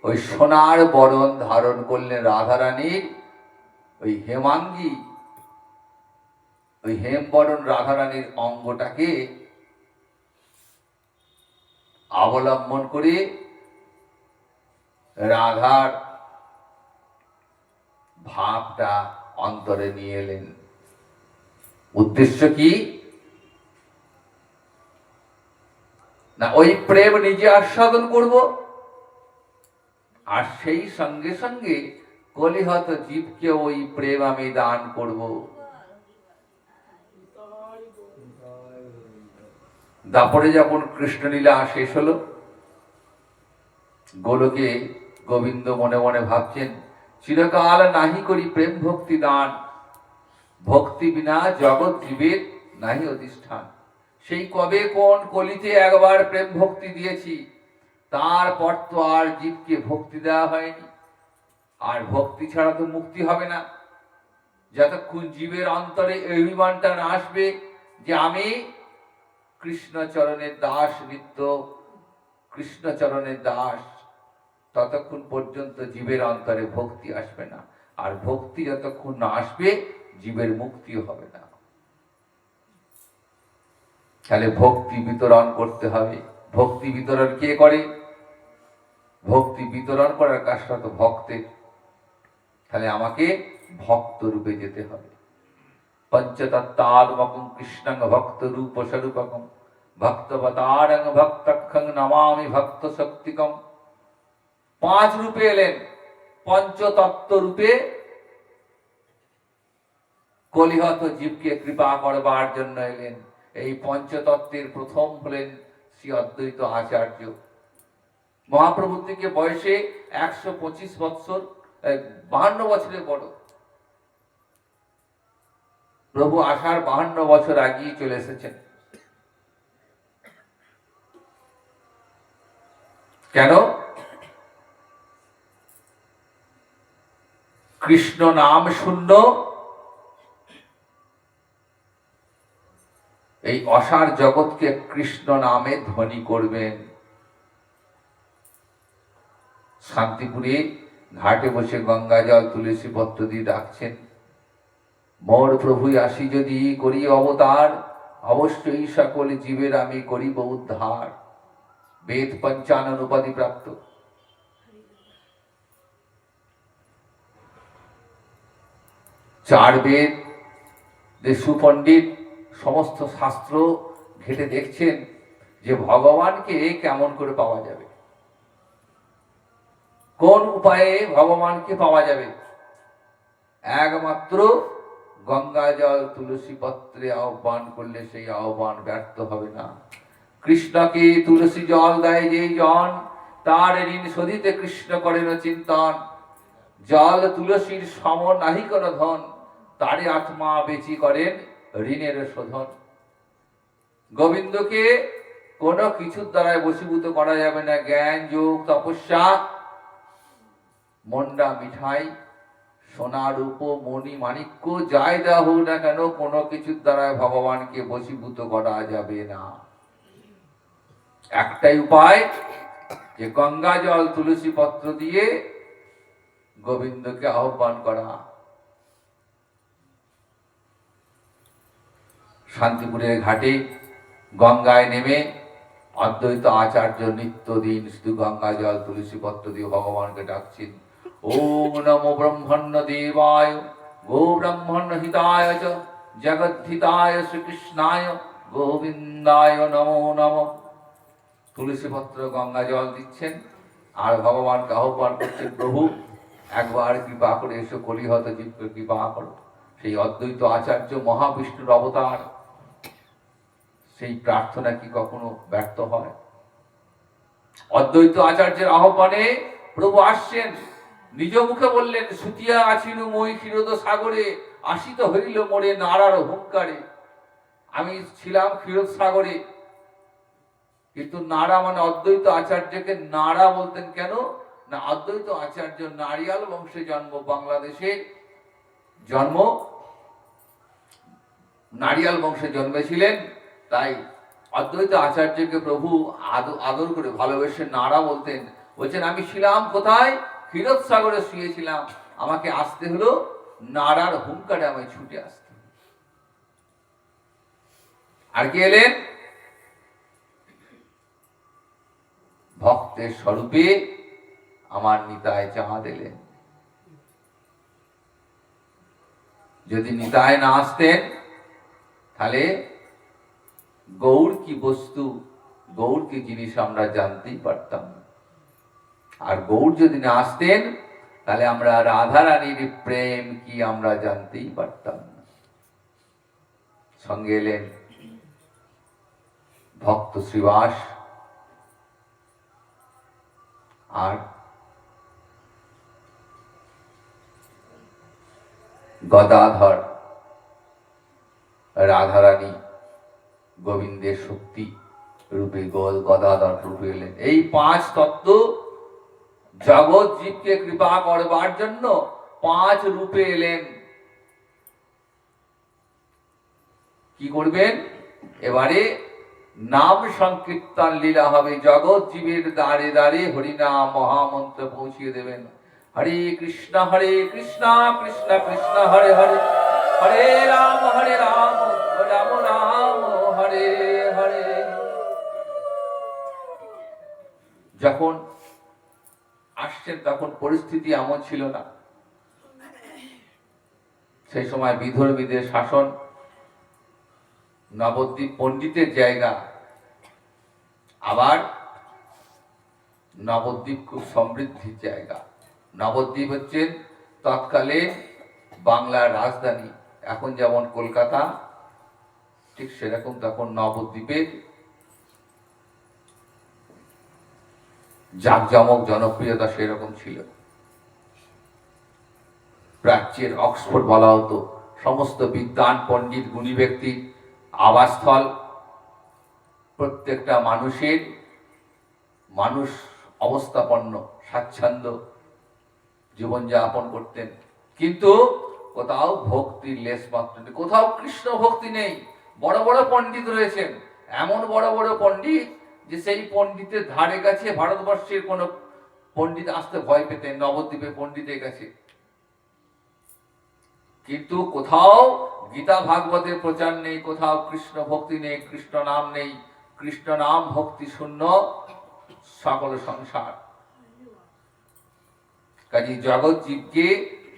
ওই সোনার বরণ ধারণ করলেন। রাধারানীর ওই হেমাঙ্গী, ওই হেম বরণ রাধারানীর অঙ্গটাকে অবলম্বন করে রাধার ভাবটা অন্তরে নিয়ে এলেন। উদ্দেশ্য কি না, ওই প্রেম নিজে আস্বাদন করব, আর সেই সঙ্গে সঙ্গে কলিহত জীবকে ওই প্রেম আমি দান করব। দাপরে যখন কৃষ্ণলীলা শেষ হলো, গোলকে গোবিন্দ মনে মনে ভাবছেন, চিরকাল নাহি করি প্রেম ভক্তি দান, ভক্তি বিনা জগৎ জীবের নাহি অধিষ্ঠান। সেই কবে কোন কলিতে একবার প্রেম ভক্তি দিয়েছি, তারপর তো আর জীবকে ভক্তি দেওয়া হয়নি। আর ভক্তি ছাড়া তো মুক্তি হবে না। যতক্ষণ জীবের অন্তরে এই অভিমানটা না আসবে যে আমি কৃষ্ণচরণের দাস, নিত্য কৃষ্ণচরণের দাস, ততক্ষণ পর্যন্ত জীবের অন্তরে ভক্তি আসবে না। আর ভক্তি যতক্ষণ না আসবে, জীবের মুক্তিও হবে না। তাহলে ভক্তি বিতরণ করতে হবে। ভক্তি বিতরণ কে করে? ভক্তি বিতরণ করার কাজটা তো ভক্তের। তাহলে আমাকে ভক্ত রূপে যেতে হবে। পঞ্চতত্ত্বাত্মকং কৃষ্ণং ভক্ত রূপ স্বরূপকং ভক্তবতারং ভক্তক্ষং নমামি ভক্ত শক্তিকম। 5 রূপে এলেন, পঞ্চতত্ত্ব রূপে কলিহত জীবকে কৃপা করবার জন্য এলেন। এই পঞ্চতত্ত্বের প্রথম হলেন শ্রী অদ্বৈত আচার্য। মহাপ্রভু থেকে বয়সে 125 বৎসর, 52 বছরের বড়। প্রভু আসার 52 বছর আগেই চলে এসেছেন। কেন? কৃষ্ণ নাম শূন্য এই অসার জগৎকে কৃষ্ণ নামে ধ্বনি করবেন। শান্তিপুরে ঘাটে বসে গঙ্গা জল তুলসী পত্র দিয়ে ডাকছেন, মোর প্রভুই আসি যদি করি অবতার, অবশ্যই সকল জীবের আমি করিব উদ্ধার। বেদ 55 উপাধি প্রাপ্ত। চার বেদ যে সুপণ্ডিত, সমস্ত শাস্ত্র ঘেটে দেখছেন যে ভগবানকে কেমন করে পাওয়া যাবে, কোন উপায়ে ভগবানকে পাওয়া যাবে। একমাত্র গঙ্গা জল তুলসী পত্রে আহ্বান করলে সেই আহ্বান ব্যর্থ হবে না। কৃষ্ণকে তুলসী জল দেয় যেই জন, তার ঋণ শোধিতে কৃষ্ণ করেন চিন্তন। জল তুলসীর সম নাহি কোন ধন, তারে আত্মা বেচি করেন ঋণের শোধন। গোবিন্দকে কোনো কিছুর দ্বারাই বশীভূত করা যাবে না। জ্ঞান, যোগ, তপস্যা, মন্ডা মিঠাই, সোনা রূপ মণি মাণিক্য যাই দেওয়া হোক না কেন, কোনো কিছুর দ্বারাই ভগবানকে বশীভূত করা যাবে না। একটাই উপায়, যে গঙ্গা জল তুলসী পত্র দিয়ে গোবিন্দকে আহ্বান করা। শান্তিপুরের ঘাটে গঙ্গায় নেমে অদ্বৈত আচার্য নিত্যদিন শুধু গঙ্গা জল তুলসী পত্র দিয়ে ভগবানকে ডাকছেন। ওম নমো ব্রহ্মণ্য দেবায় গো ব্রাহ্মণ্য হিতায় চ জগদ্ধিতায় শ্রীকৃষ্ণায় গোবিন্দায় নমো নমঃ। তুলসী পত্র গঙ্গা জল দিচ্ছেন আর ভগবানকে আহ্বান করছেন, প্রভু একবার কৃপা করে এসো, কলিহত জীবকে কৃপা করো। সেই অদ্বৈত আচার্য মহাবিষ্ণুর অবতার, সেই প্রার্থনা কি কখনো ব্যর্থ হয়? অদ্বৈত আচার্যের আহ্বানে প্রভু আসছেন, নিজ মুখে বললেন, সুতিয়া আছিনু মই ক্ষীরোদ সাগরে, আসিত হইল মোরে নাড়ার হুঙ্কারে। আমি ছিলাম ক্ষীরোদ সাগরে, কিন্তু নাড়া মানে অদ্বৈত আচার্যকে নাড়া বলতেন কেন না? অদ্বৈত আচার্য নারিয়াল বংশে জন্ম, বাংলাদেশে জন্ম, নারিয়াল বংশে জন্মেছিলেন। তাই অদ্বৈত আচার্যকে প্রভু আদর করে ভালোবেসে নাড়া বলতেন। বলছেন, আমি ছিলাম কোথায়? ক্ষীরোদ সাগরে শুয়েছিলাম, আমাকে আসতে হলো নাড়ার হুঙ্কারে, আমায় ছুটে আসতে। আর কে এলেন? ভক্তের স্বরূপে আমার নিতাই চাঁদ এলেন। যদি নিতাই না আসতেন তাহলে গৌর কি বস্তু, গৌর কি জিনিস আমরা জানতেই পারতাম না। আর গৌর যদি না আসতেন তাহলে আমরা রাধা রানীর প্রেম কি আমরা জানতেই পারতাম না। সঙ্গে এলেন ভক্ত শ্রীবাস আর গদাধর। রাধারানী গোবিন্দের শক্তি রূপে গদাধর প্রভু এলেন। এই পাঁচ তত্ত্ব জগৎ জীবকে কৃপা করবার জন্য পাঁচ রূপে এলেন। কি করবেন? এবারে নাম সংকীর্তন লীলা হবে। জগৎ জীবের দ্বারে দ্বারে হরিনাম মহামন্ত্র পৌঁছিয়ে দেবেন। হরে কৃষ্ণ কৃষ্ণ কৃষ্ণ হরে হরে, হরে রাম রাম রাম হরে হরে। যখন আসছেন তখন পরিস্থিতি এমন ছিল না। সেই সময় বিধর্মীদের শাসন, নবদ্বীপ পণ্ডিতের জায়গা, আবার নবদ্বীপ খুব সমৃদ্ধির জায়গা। নবদ্বীপ হচ্ছেন তৎকালে বাংলার রাজধানী। এখন যেমন কলকাতা, ঠিক সেরকম তখন নবদ্বীপের জাঁকজমক জনপ্রিয়তা সেরকম ছিল। প্রাচ্যের অক্সফোর্ড বলা হতো। সমস্ত বিদ্বান পণ্ডিত গুণী ব্যক্তির আবাসস্থল। প্রত্যেকটা মানুষ অবস্থাপন্ন, স্বাচ্ছন্দ্য জীবনযাপন করতেন। কিন্তু কোথাও ভক্তির লেশ মাত্র নেই, কোথাও কৃষ্ণ ভক্তি নেই। বড় বড় পণ্ডিত রয়েছেন, এমন বড় বড় পণ্ডিত যে সেই পণ্ডিতের ধারে কাছে ভারতবর্ষের কোন পণ্ডিত আসতে ভয় পেতেন নবদ্বীপে পণ্ডিতের কাছে। কিন্তু কোথাও গীতা ভাগবতের প্রচার নেই, কোথাও কৃষ্ণ ভক্তি নেই, কৃষ্ণ নাম নেই। কৃষ্ণ নাম ভক্তি শূন্য সকল সংসার। কাজে জগৎ জীবকে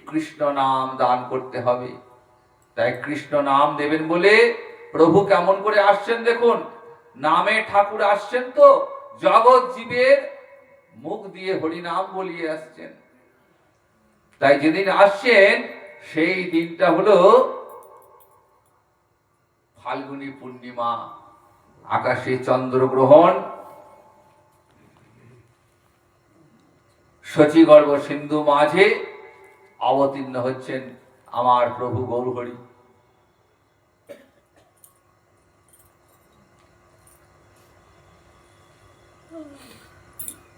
কৃষ্ণ নাম দান করতে হবে। তাই কৃষ্ণ নাম দেবেন বলে প্রভু কেমন করে আসছেন দেখুন। নামে ঠাকুর আসছেন তো জগৎ জীবের মুখ দিয়ে হরিনাম বলিয়ে আসছেন। তাই যেদিন আসছেন সেই দিনটা হলো ফাল্গুনী পূর্ণিমা। আকাশে চন্দ্রগ্রহণ, শচীগর্ভ সিন্ধু মাঝে অবতীর্ণ হচ্ছেন আমার প্রভু গৌরহরি।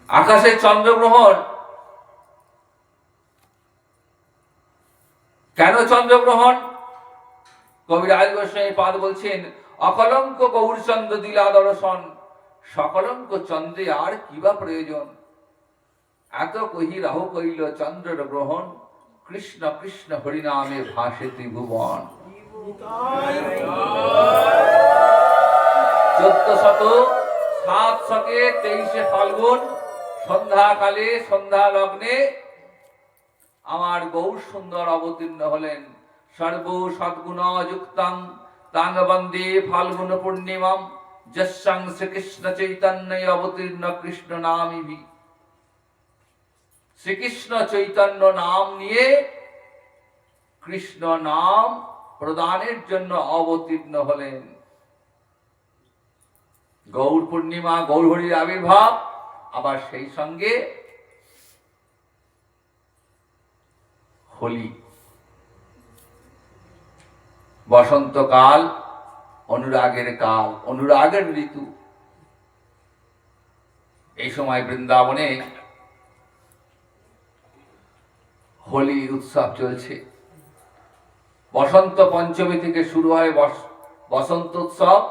আকাশে চন্দ্রগ্রহণ, কেন চন্দ্রগ্রহণ? কবিরাজ গোস্বামী পাদ বলছেন, অকলঙ্ক গৌরচন্দ্র দিলা দর্শন, সকলঙ্ক চন্দ্রে আর কিবা প্রয়োজন। এত কহি রাহু কইল চন্দ্রের গ্রহণ, কৃষ্ণ কৃষ্ণ হরিনামে ভাসে ত্রিভুবন। 1407 ফাল্গুন সন্ধ্যাকালে সন্ধ্যা লগ্নে আমার গৌর সুন্দর অবতীর্ণ হলেন। সর্ব সদ্গুণ যুক্তং তাং বন্দে ফাল্গুন পূর্ণিমাম, যস্যাং শ্রীকৃষ্ণ চৈতন্য অবতীর্ণ কৃষ্ণ নামিভি। শ্রীকৃষ্ণ চৈতন্য নাম নিয়ে কৃষ্ণ নাম প্রদানের জন্য অবতীর্ণ হলেন। গৌর পূর্ণিমা, গৌরহরির আবির্ভাব, আবার সেই সঙ্গে হোলি, বসন্তকাল, অনুরাগের কাল, অনুরাগের ঋতু। এই সময় বৃন্দাবনে হোলি উৎসব চলছে। বসন্ত পঞ্চমী থেকে শুরু হয় বসন্ত উৎসব।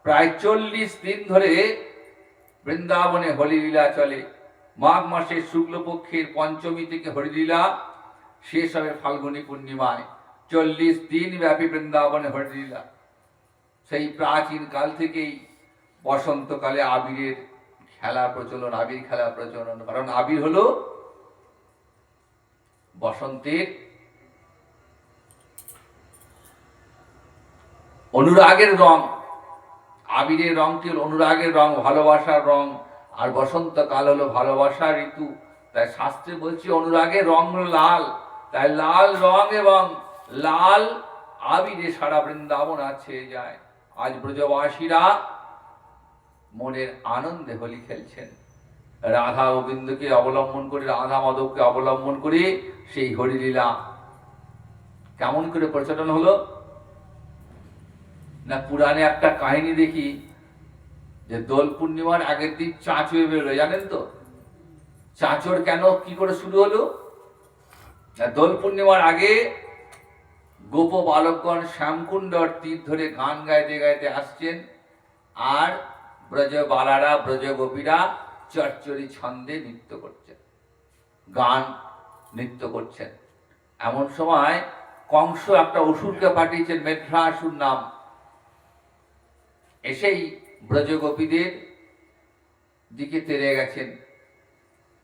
প্রায় 40 দিন ধরে বৃন্দাবনে হোলি লীলা চলে। মাঘ মাসের শুক্লপক্ষের পঞ্চমী থেকে হরিলীলা শেষ হবে ফাল্গুনী পূর্ণিমায়। 40 দিন ব্যাপী বৃন্দাবনে হরিলীলা। সেই প্রাচীন কাল থেকেই বসন্তকালে আবিরের খেলা প্রচলন, আবির খেলা প্রচলন। কারণ আবির হলো বসন্তের অনুরাগের রং। আবিরের রংটি হল অনুরাগের রং, ভালোবাসার রং। আর বসন্তকাল হলো ভালোবাসার ঋতু। তাই শাস্ত্রে বলছে অনুরাগের রং হলো লাল। তাই লাল রং এবং লাল আবিরে সারা বৃন্দাবন ছেয়ে যায়। আজ ব্রজবাসীরা মনের আনন্দে হোলি খেলছেন। রাধা গোবিন্দকে অবলম্বন করে, রাধা মাধবকে অবলম্বন করে সেই হরিলীলা কেমন করে প্রচলন হলো না, পুরাণে একটা কাহিনী দেখি যে দোল পূর্ণিমার আগের দিন চাঁচড় বেরোলো, জানেন তো? চাঁচড় কেন কি করে শুরু হলো? দোল পূর্ণিমার আগে গোপ বালকগণ শ্যামকুণ্ডর তীর ধরে গান গাইতে গাইতে আসছেন, আর ব্রজ বালারা, ব্রজ গোপীরা চচ্চড়ি ছন্দে নৃত্য করছেন, গান নৃত্য করছেন। এমন সময় কংস একটা অসুরকে পাঠিয়েছেন, মেঘ্রাসুর নাম, এসেই ব্রজ গোপীদের দিকে তেড়ে গেছেন।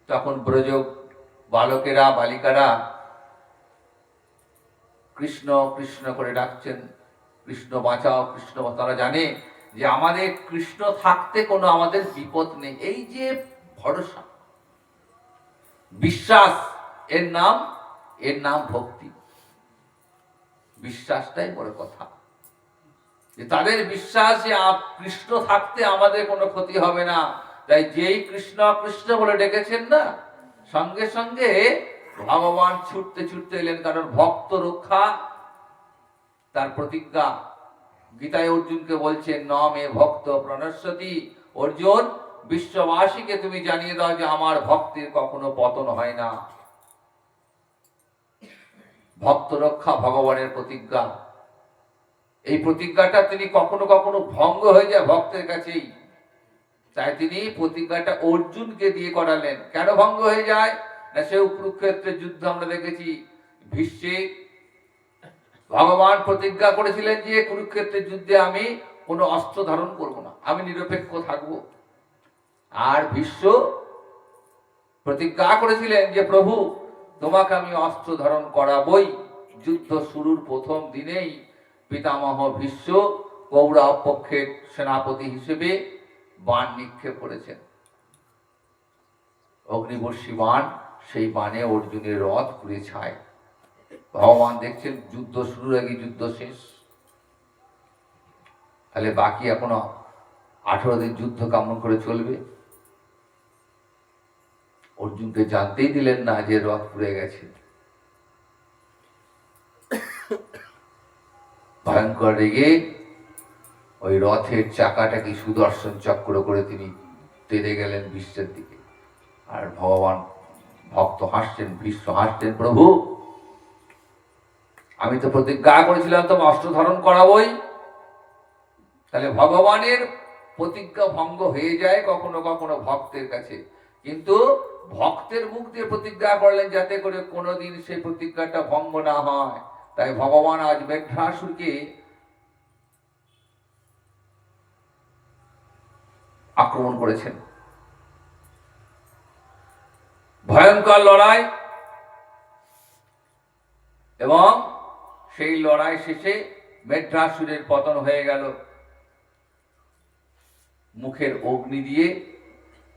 তখন ব্রজ বালকেরা, বালিকারা কৃষ্ণ কৃষ্ণ করে ডাকছেন, কৃষ্ণ বাঁচাও, কৃষ্ণ বাঁচাও। তারা জানে যে আমাদের কৃষ্ণ থাকতে কোনো আমাদের বিপদ নেই। এই যে ভরসা, বিশ্বাস, এর নাম ভক্তি। বিশ্বাসটাই বড় কথা। যে তাদের বিশ্বাস যে কৃষ্ণ থাকতে আমাদের কোনো ক্ষতি হবে না। তাই যেই কৃষ্ণ কৃষ্ণ বলে ডেকেছেন না, সঙ্গে সঙ্গে ভগবান ছুটতে ছুটতে এলেন। কারণ ভক্ত রক্ষা তার প্রতিজ্ঞা। গীতায় অর্জুনকে বলছেন, ন মে ভক্ত প্রণশ্যতি। অর্জুন, বিশ্ববাসীকে তুমি জানিয়ে দাও যে আমার ভক্তির কখনো পতন হয় না। ভক্ত রক্ষা ভগবানের প্রতিজ্ঞা। এই প্রতিজ্ঞাটা তিনি কখনো কখনো ভঙ্গ হয়ে যায় ভক্তের কাছেই। তাই তিনি প্রতিজ্ঞাটা অর্জুনকে দিয়ে করালেন। কেন ভঙ্গ হয়ে যায় না, সেও কুরুক্ষেত্রের যুদ্ধ আমরা দেখেছি। ভীষ্মে ভগবান প্রতিজ্ঞা করেছিলেন যে কুরুক্ষেত্রের যুদ্ধে আমি কোনো অস্ত্র ধারণ করব না, আমি নিরপেক্ষ থাকব। আর ভীষ্ম প্রতিজ্ঞা করেছিলেন যে প্রভু, তোমাকে আমি অস্ত্র ধারণ করাবই। যুদ্ধ শুরুর প্রথম দিনেই পিতামহ ভীষ্ম কৌরব পক্ষের সেনাপতি হিসেবে বাণ নিক্ষেপ করেছেন, অগ্নিবর্ষী বাণ। সেই বাণে অর্জুনের রথ পুড়ে ছাই। ভগবান দেখছেন যুদ্ধ শুরুর আগে যুদ্ধ শেষ, তাহলে বাকি এখনো 18 দিন যুদ্ধ কেমন করে চলবে? অর্জুনকে জানতেই দিলেন না যে রথ পুড়ে গেছে। ভয়ঙ্কর রেগে ওই রথের চাকাটাকে সুদর্শন চক্র করে তিনি তেড়ে গেলেন বিশ্বের দিকে। আর ভগবান ভক্ত হাসছেন, ভীষ্ম হাসছেন, প্রভু আমি তো প্রতিজ্ঞা করেছিলাম তো অস্ত্র ধারণ করাবই। তাহলে ভগবানের প্রতিজ্ঞা ভঙ্গ হয়ে যায় কখনো কখনো ভক্তের কাছে, কিন্তু ভক্তের মুখ দিয়ে প্রতিজ্ঞা করলেন যাতে করে কোনোদিন সেই প্রতিজ্ঞাটা ভঙ্গ না হয়। তাই ভগবান আজ মেঘ্নাসুরকে আক্রমণ করেছেন। ভয়ঙ্কর লড়াই, এবং সেই লড়াই শেষে মেঘ্নাসুরের পতন হয়ে গেল। মুখের অগ্নি দিয়ে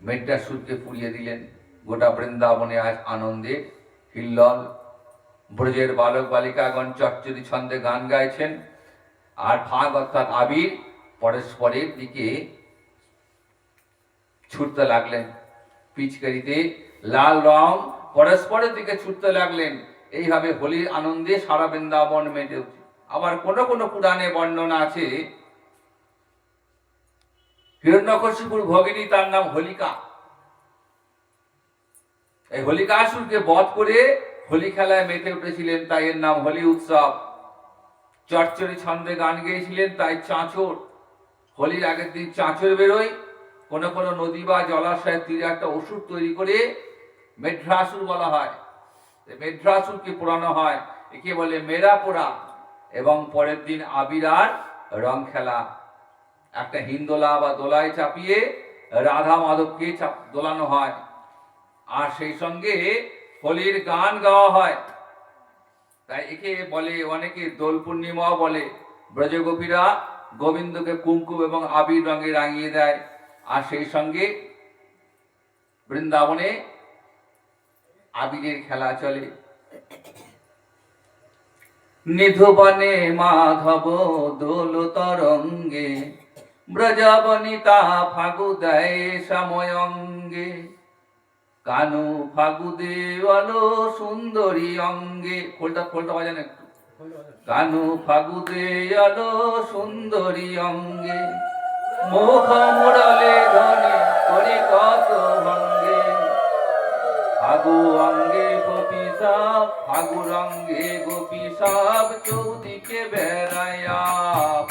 মেঘ্নাসুরকে পুড়িয়ে দিলেন। গোটা বৃন্দাবনে আজ আনন্দে হিল্লল। ব্রজের বালক বালিকাগণ চচ্চরি ছন্দে গান গাইছেন, আর ভাগ অর্থাৎ আবির পরস্পরের দিকে ছুটতে লাগলেন। পিচকারিতে লাল রং পরস্পরের দিকে ছুটতে লাগলেন। এইভাবে হোলির আনন্দে সারা বৃন্দাবন মেতে উঠে। আবার কোন কোন পুরাণে বর্ণনা আছে, হিরণ্যকশিপুর ভগিনী, তার নাম হোলিকা। এই হোলিকাসুরকে বধ করে হোলি খেলায় মেতে উঠেছিলেন, তাই এর নাম হোলি উৎসব। চচ্চরি ছন্দে গান গেয়েছিলেন, তাই চাঁচর। হোলির আগের দিন চাঁচর বেরোয়। কোন কোন নদী বা জলাশয়ের তীরে একটা ওষুধ তৈরি করে মেঘ্নাসুর বলা হয়। মেঘ্নাসুরকে পোড়ানো হয়, একে বলে মেরা পোড়া। এবং পরের দিন আবির আর রং খেলা, একটা হিন্দোলা বা দোলায় চাপিয়ে রাধা মাধবকে দোলানো হয়, আর সেই সঙ্গে হোলির গান গাওয়া হয়। তাই একে বলে অনেকে দোল পূর্ণিমাও বলে। ব্রজগোপীরা গোবিন্দকে কুমকুম এবং আবির রঙে রাঙিয়ে দেয়, আর সেই সঙ্গে বৃন্দাবনে আবিরের খেলা চলে। নিধুবনে মাধব দোল তরঙ্গে, ব্রজবনিতা ফাগু দেয় সময়ঙ্গে, কানু ফাগু দেওয়ালো সুন্দরী অঙ্গে। ফোলটা বাজান একটু। কানু ফাগু দেওয়ালো সুন্দরী অঙ্গে, মুখ মুরলে ধনে করে কত ভঙ্গে, ফাগু অঙ্গে গোপী সব, ফাগু রঙ্গে গোপী সব, চৌদিকে বেড়াইয়া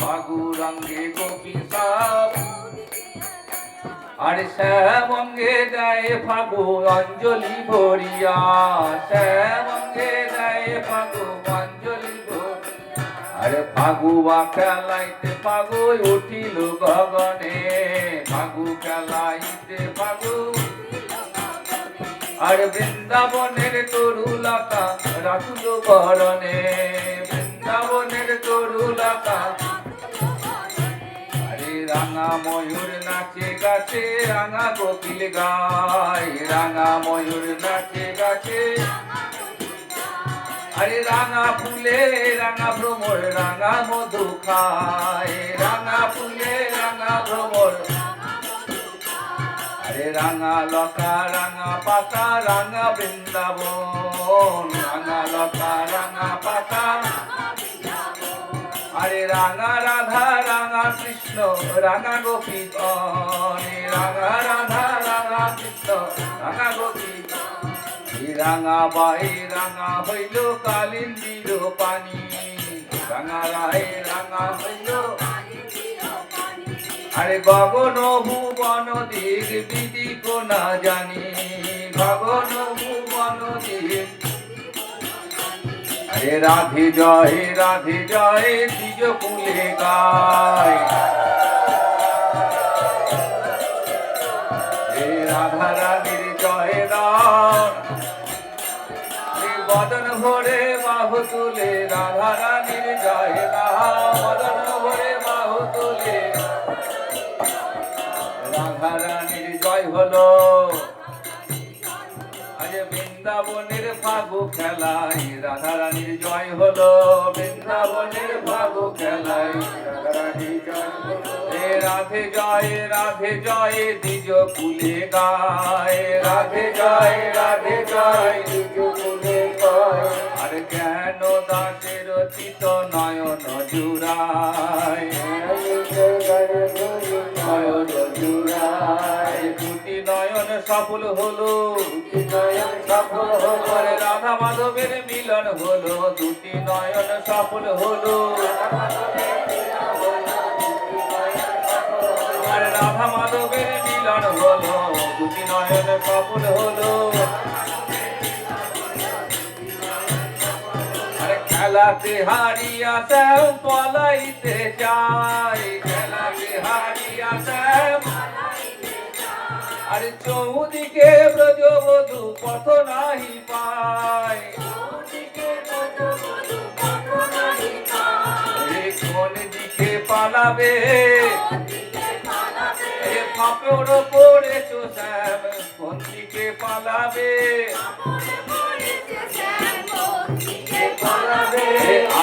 ফাগু রঙ্গে গোপী সব। আরে শ্যাম অঙ্গে দেয় ফাগু অঞ্জলি ভরিয়া, শ্যাম অঙ্গে দেয় ফাগু অঞ্জলি ভরিয়া। আরে ফাগু বা খেলাইতে ফাগু উঠিল গগনে, ফাগু খেলাইতে ফাগু। আর বৃন্দাবনের তরুলতা রাখুল বরণে, বৃন্দাবনের তরুলতা। আরে রাঙা ময়ূর নাচে গাছে, রাঙা কোকিল গায়, রাঙা ময়ূর নাচে গাছে। আরে রাঙা ফুলে রাঙা ভ্রমর, রাঙা মধু খায়, রাঙা ফুলে রাঙা ভ্রমর। আরে রাঙা লতা রাঙা পাতা, রাঙা বৃন্দাবন, রাঙা লতা রাঙা পাতা। আরে রাঙা রাধা রাঙা কৃষ্ণ, রাঙা গোপীগণ, রাঙা রাধা রাঙা কৃষ্ণ, রাঙা গোপীগণ। রাঙা বাই রাঙা হইল কালিন্দীর পানি, রাঙা রায় রাঙা হইল। আরে গগন ভুবন দিক বিদিক না জানি, গগন ভুবন দিক। আরে রাধে জয় দ্বিজ কুলে গায়, হে রাধা রানীর জয় রাম। বদন ভরে বাহু তুলে রাধা রানীর জয় রাম, বদন ভরে বাহু তুলে রাধা রানীর জয় হলো। আজ বৃন্দাবনের ফাগু খেলায় রাধা রানীর জয় হলো, বৃন্দাবনের ফাগু খেলায় রাধা রানীর জয় হলো। রাধে জয় দ্বিজ কুলে গায়, রাধে জয় দ্বিজ কুলে গায়। আর কেন দাসের চিত নয়ন জুড়ায় নয়ন জুড়ায় দুটি নয়ন সফল হলো আরে রাধা মাধবের মিলন হলো দুটি নয়ন সফল হলো আরে রাধা মাধবের মিলন হলো দুটি নয়ন সফল হলো আরে খেলাতে হারিয়া শ্যাম পলাইতে যায় খেলাতে হারিয়া শ্যাম আরে চৌদিকে ব্রজবধূ পথ নাহি পায় কোন দিকে পালাবে ফাঁপড় পড়েছো শ্যাম কোন দিকে পালাবে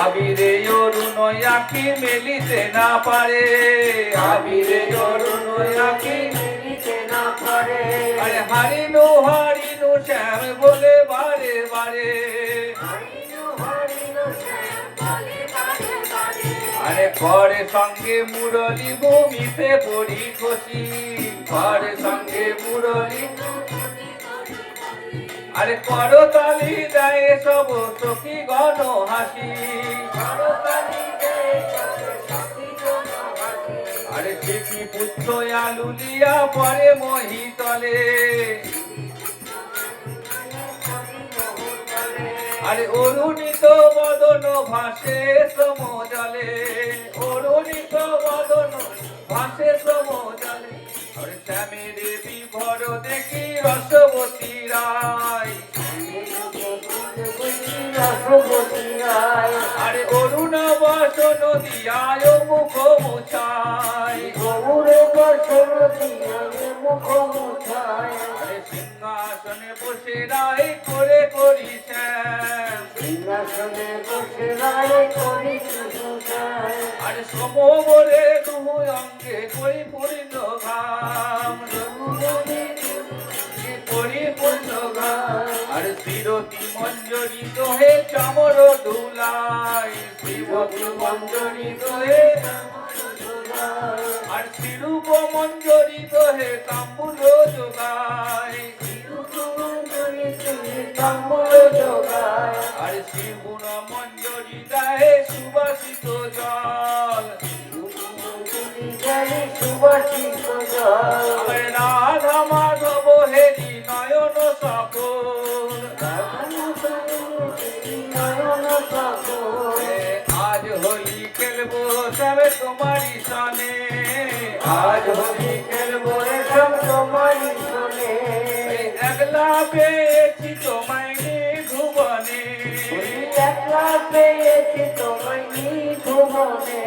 আবিরে অরুণ আঁখি মেলিতে না পারে আবিরে অরুণ আঁখি আরে হারিনু হারিনু শ্যাম বলে বারে বারে আরে ঘরে সঙ্গে মুরলি ভূমিতে পড়ি খুশি ঘরে সঙ্গে মুরলি আরে করতালি দেয় সব সখী গণ হাসি আরে ঠিকই পুত্র আলুলিয়া পরে মহিতলে আরে অরুণিত বদন ভাসে সমজলে অরুণিত বদন ভাসে সমজলে আরে শ্যামের বিভর দেখি রসবতী রায় আরে অরুণ বসন দিয়ায় মুখ মুছায় আরে সিংহাসনে বসে রায় করে করি শ্যাম আরে সমবরে দুহু অঙ্গে করি পূর্ণ ঘাম করি পূর্ণ ঘাম আরে শিরতি মঞ্জরিত হে চামর ধুলায় শিরতি মঞ্জরিত হে আর শিরূপ মঞ্জরিত হে তাম্বুল যোগায় আর শিবুন মঞ্জরিতা হে সুবাসিত জল রাধা মাধব হেরি নয়ন সকল আজ হোলি খেলবো সবে তোমারি সনে আজ হোলি খেলবো সব তোমারি সনে একলা পেয়েছি তোমায় ভুবনে একলা পেয়েছি তোমায় ভুবনে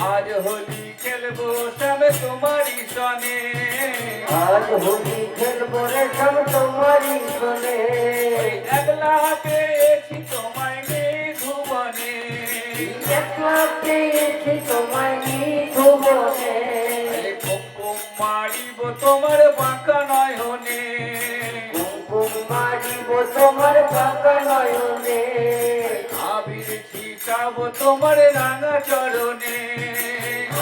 আজ হোলি খেলবো সবে তোমারি সনে আজ হোলি খেলবো রে সব তোমারি সনে একলা পেয়েছি তোমায় ভুবনে একলা পেয়েছি তোমায় ভুবনে কুমকুম মারিব তোমার বাঁকা নয়নে কুমকুম মারিব তোমার বাঁকা নয়নে আবির ছিটাব তোমার রাঙা চরণে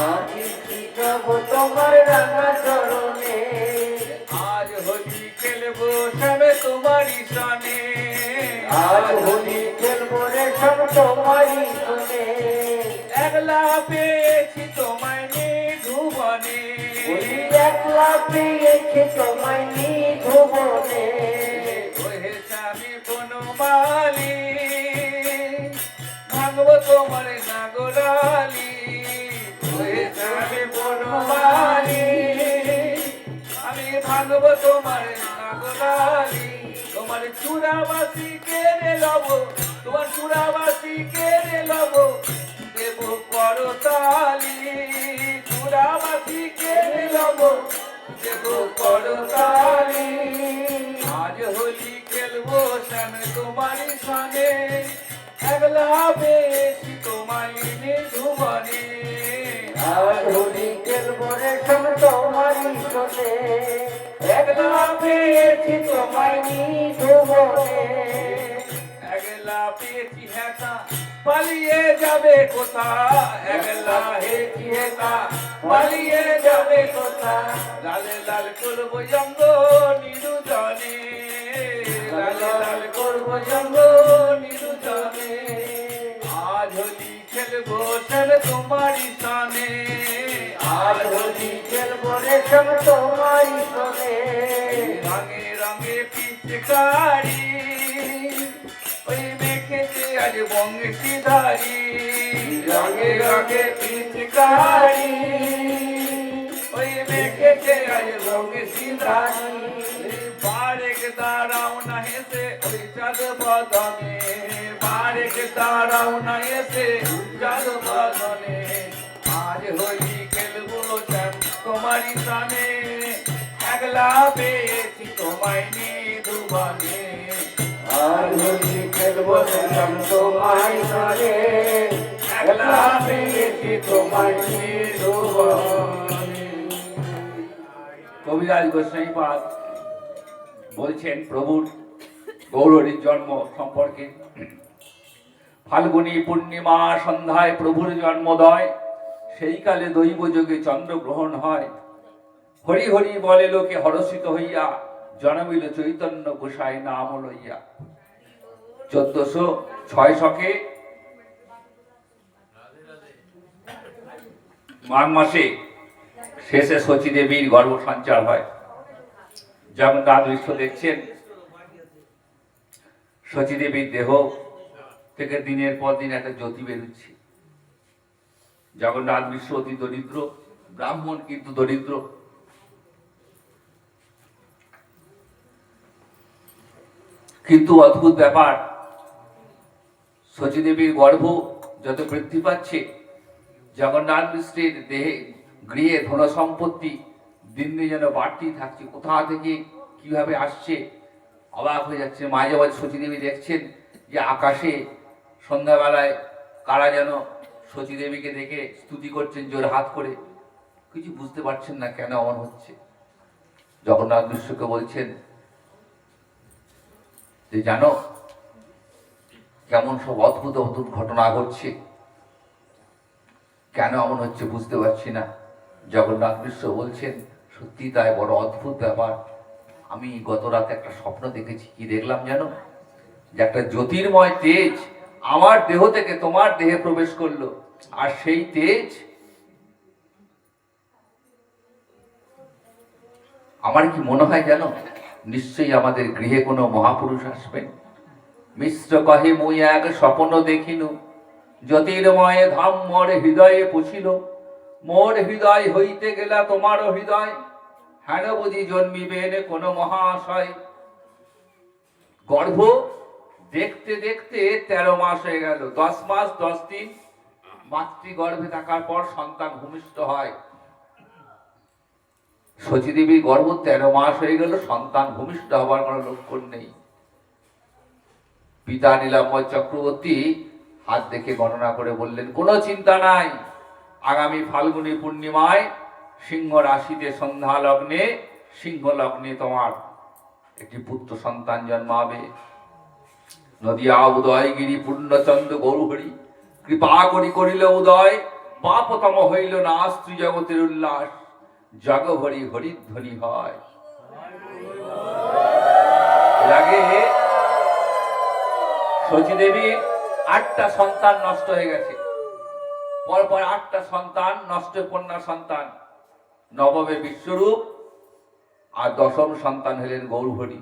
আবির ছিটাব তোমার রাঙা চরণে আজ হোলি খেলবো সবে তোমারি সনে আজ হোলি খেলবো রে সব তোমারি সনে একলা পেয়েছি তোমায় ভুবনে একলা পেয়েছি তোমায় ভুবনে ওহে স্বামী বনমালী ভাঙব তোমার নাগরালি ওহে স্বামী বনমালী আমি ভাঙব তোমার নাগরালি তোমার চূড়াবাসী কেড়ে লব তোমার চূড়াবাসী কেড়ে লব দেব করতালি চূড়াবাসী কেড়ে লব দেব করতালি আজ হোলি খেলবো শ্যাম তোমারি সঙ্গে একলা বেশি তোমায় ভুবনে আজ হোলি খেলবো রে শ্যাম তোমারি সঙ্গে একলা পেয়েছি তোমায় ভুবনে একলা পেয়েছি হেতা পালিয়ে যাবে কোথায়, একলা হেছি হেতা পালিয়ে যাবে কোথায়, লালে লাল করবো জঙ্গ নিরুজনে, লালে লাল করবো জঙ্গ নিরুজনে, আজ হোলি খেলবো সব তোমারই সনে, আজ হোলি খেলবো রে সব তোমারই সনে, রঙে রঙে পিচকারি ওই মেখেছে আজ বংশীধারী, রঙে রঙে পিচকারি ওই মেখেছে আজ বংশীধারী, বারেক দাঁড়াও না হেসে ওই চাঁদ বদনে, বারেক দাঁড়াও না এসে চাঁদ বদনে, আজ হোলি খেলবো শ্যাম তোমারই সনে, একলা পেয়েছি তোমায় নিধুবনে, আজ হোলি খেলবো শ্যাম তোমারই সনে, একলা পেয়েছি তোমায় নিধুবনে। কবিরাজ গোস্বামীপাদ বলছেন প্রভুর গৌরহরির জন্ম সম্পর্কে, ফাল্গুনী পূর্ণিমা সন্ধ্যায় প্রভুর জন্মোদয়, সেই কালে দৈব যোগে চন্দ্রগ্রহণ হয়, হরি হরি বলে লোকে হরষিত হইয়া, জনমিল চৈতন্য গোসাই নাম লইয়া। 1406 শকে মাঘ মাসে শেষে শচী দেবীর গর্ভ সঞ্চার হয়। জগন্নাথ বিশ্ব দেখছেন শচী দেবীর দেহ থেকে দিনের পর দিন একটা জ্যোতি বেরোচ্ছে। জগন্নাথ বিশ্ব অতি দরিদ্র, ব্রাহ্মণ কিন্তু দরিদ্র। কিন্তু অদ্ভুত ব্যাপার, শচী দেবীর গর্ভ যত বৃদ্ধি পাচ্ছে, জগন্নাথ মিশ্রের দেহে গৃহে ধন সম্পত্তি দিন দিন যেন বাড়তি থাকছে। কোথা থেকে কিভাবে আসছে অবাক হয়ে যাচ্ছে। মাঝে মাঝে শচী দেবী দেখছেন যে আকাশে সন্ধ্যাবেলায় কারা যেন শচী দেবীকে দেখে স্তুতি করছেন জোর হাত করে, কিছু বুঝতে পারছেন না কেন এমন হচ্ছে। জগন্নাথ মিশ্রকে বলছেন যে জানো কেমন সব অদ্ভুত অদ্ভুত ঘটনা ঘটছে, কেন এমন হচ্ছে বুঝতে পারছি না। জগন্নাথ মিশ্র বলছেন সত্যি তাই, বড় অদ্ভুত ব্যাপার। আমি গত রাতে একটা স্বপ্ন দেখেছি। কি দেখলাম জানো? যে একটা জ্যোতির্ময় তেজ আমার দেহ থেকে তোমার দেহে প্রবেশ করলো, আর সেই তেজ আমার কি মনে হয় জানো, নিশ্চয়ই আমাদের গৃহে কোনো মহাপুরুষ আসবেন। মিশ্র কহে মুই এক স্বপ্ন দেখিনু, জ্যোতির্ময় ধাম মোর হৃদয়ে পুছিল, মোর হৃদয় হইতে গেলা তোমারও হৃদয়, হেন বুঝি জন্মিবেন কোন মহাশয়। গর্ভ দেখতে দেখতে 13 মাস হয়ে গেল। 10 মাস 10 দিন মাতৃগর্ভে থাকার পর সন্তান ভূমিষ্ঠ হয়। শচী দেবীর গর্ভ 13 মাস হয়ে গেল, সন্তান ভূমিষ্ঠ হবার কোনো লক্ষণ নেই। পিতা নীলাম্বর চক্রবর্তী হাত দেখে গণনা করে বললেন কোনো চিন্তা নাই, আগামী ফাল্গুনী পূর্ণিমায় সিংহ রাশিতে সন্ধ্যা লগ্নে, সিংহ লগ্নে তোমার একটি পুত্র সন্তান জন্মাবে। নদিয়া উদয়গিরি পূর্ণচন্দ্র গৌরহরি কৃপা করি করিল উদয়, পাপতম হইল না স্ত্রী জগতের উল্লাস, জগভরি হরিধ্বনি হয়। লাগে শচী দেবীর 8টা সন্তান নষ্ট হয়ে গেছে, পরপর 8টা সন্তান নষ্ট, কন্যা সন্তান। নবমে বিশ্বরূপ, আর 10ম সন্তান হলেন গৌরহরি।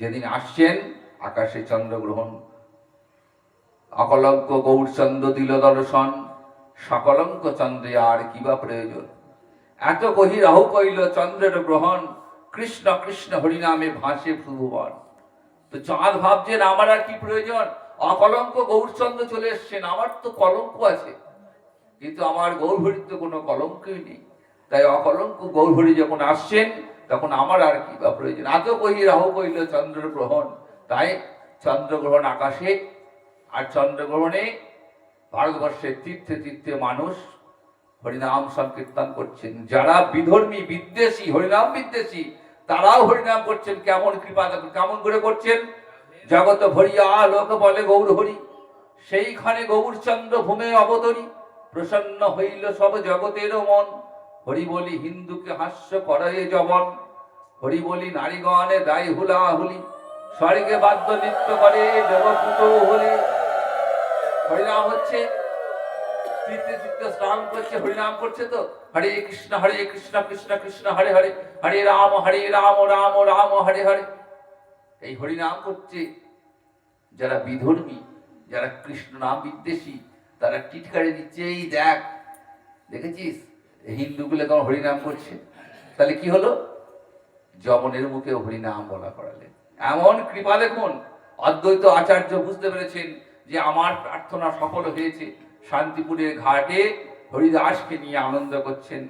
যেদিন আসছেন আকাশে চন্দ্রগ্রহণ, অকলঙ্ক গৌরচন্দ্র দিল দর্শন, সকলঙ্ক চন্দ্রে আর কিবা প্রয়োজন। এত কহি রাহু কইল চন্দ্রের গ্রহণ, কৃষ্ণ কৃষ্ণ হরিনামে ভাসে ভুবন। তো চাঁদ ভাবছেন আমার আর কি প্রয়োজন, অকলঙ্ক গৌরচন্দ্র চলে এসছেন, আমার তো কলঙ্ক আছে, কিন্তু আমার গৌরহরির তো কোনো কলঙ্কই নেই। তাই অকলঙ্ক গৌরহরি যখন আসছেন তখন আমার আর কি বা প্রয়োজন। এত কহি রাহু কইল চন্দ্র গ্রহণ। তাই চন্দ্রগ্রহণ আকাশে, আর চন্দ্রগ্রহণে ভারতবর্ষের তীর্থে তীর্থে মানুষ হরিনাম সংকীর্তন করছেন। যারা বিধর্মী বিদ্বেষী, হরিনাম বিদ্বেষী, তারাও হরিনাম করছেন। কেমন কৃপা, কেমন করে করছেন? জগত ভরিয়া লোক বলে গৌর হরি। সেইখানে গৌরচন্দ্র ভূমে অবতরী, প্রসন্ন হইল সব জগতের মন। হরি বলি হিন্দুকে হাস্য করে জবন, হরি বলি নারীগণে দায় হুলা হুলি, স্বর্গে বাদ্য নৃত্য করে দেবপুত হলি। হরিনাম হচ্ছে, তৃতীয় তৃতীয় স্নান করছে, হরিনাম করছে। তো হরে কৃষ্ণ কৃষ্ণ কৃষ্ণ হরে হরে, হরে রাম রাম রাম হরে হরে। এই হরিনাম করছে যারা বিধর্মী, যারা কৃষ্ণ নাম বিদ্বেষী, তারা টিটকারি দিচ্ছে, এই দেখ, দেখেছিস হিন্দুগুলো কেমন হরিনাম করছে। তাহলে কি হলো? যমনের মুখে হরিনাম বলা করালেন। এমন কৃপা দেখুন, অদ্বৈত আচার্য বুঝতে পেরেছেন যে আমার প্রার্থনা সফল হয়েছে। শান্তিপুরের ঘাটে হরিদাসকে নিয়ে আনন্দ করছেন।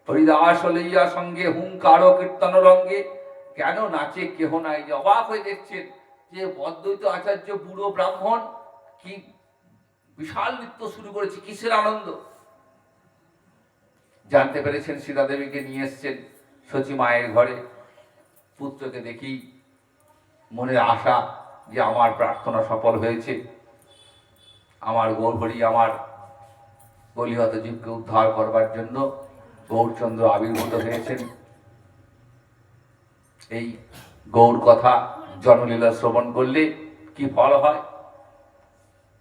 হরিদাস লইয়া সঙ্গে হুঙ্কার কীর্তন রঙ্গে, কেন নাচে কেহ নাই। যে অবাক হয়ে দেখছেন যে অদ্বৈত আচার্য বুড়ো ব্রাহ্মণ কি বিশাল নৃত্য শুরু করেছে, কিসের আনন্দ। জানতে পেরেছেন সীতা দেবীকে নিয়ে এসছেন সচী মায়ের ঘরে। পুত্রকে দেখি মনের আশা যে আমার প্রার্থনা সফল হয়েছে, আমার গৌরহরি আমার কলিহত জীবকে উদ্ধার করবার জন্য গৌরচন্দ্র আবির্ভূত হয়েছেন। এই গৌর কথা জনলীলা শ্রবণ করলে কি ফল হয়?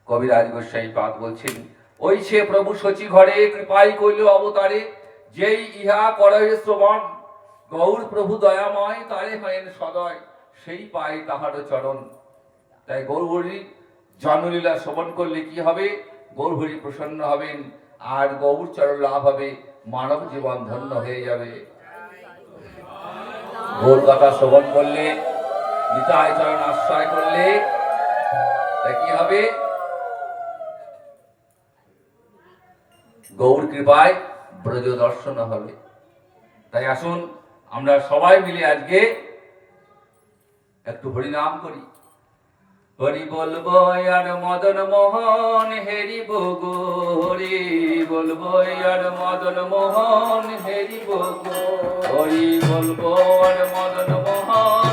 কবিরাজ গোস্বামী পাদ বলছেন, ওই সে প্রভু সচী ঘরে কৃপাই কইল অবতারে, যেই ইহা করে শ্রবণ, গৌর প্রভু দয়াময় তারে হয়েন সদয়, সেই পায় তাহার চরণ। তাই গৌরহরি জনলীলা শ্রবণ করলে কি হবে? গৌরহরি প্রসন্ন হবেন, আর গৌর চরণ লাভ হবে, মানব জীবন ধন্য হয়ে যাবে। গৌর কথা শ্রবণ করলে, নিতাই চরণ আশ্রয় করলে কি হবে? গৌর কৃপায় ব্রজ দর্শন হবে। তাই আসুন আমরা সবাই মিলে আজকে একটু হরিনাম করি। হরি বলবো আর মদন মোহন হেরিব গো, হরি বলবো আর মদন মোহন হেরিব গো, হরি বলবো আর মদন মোহন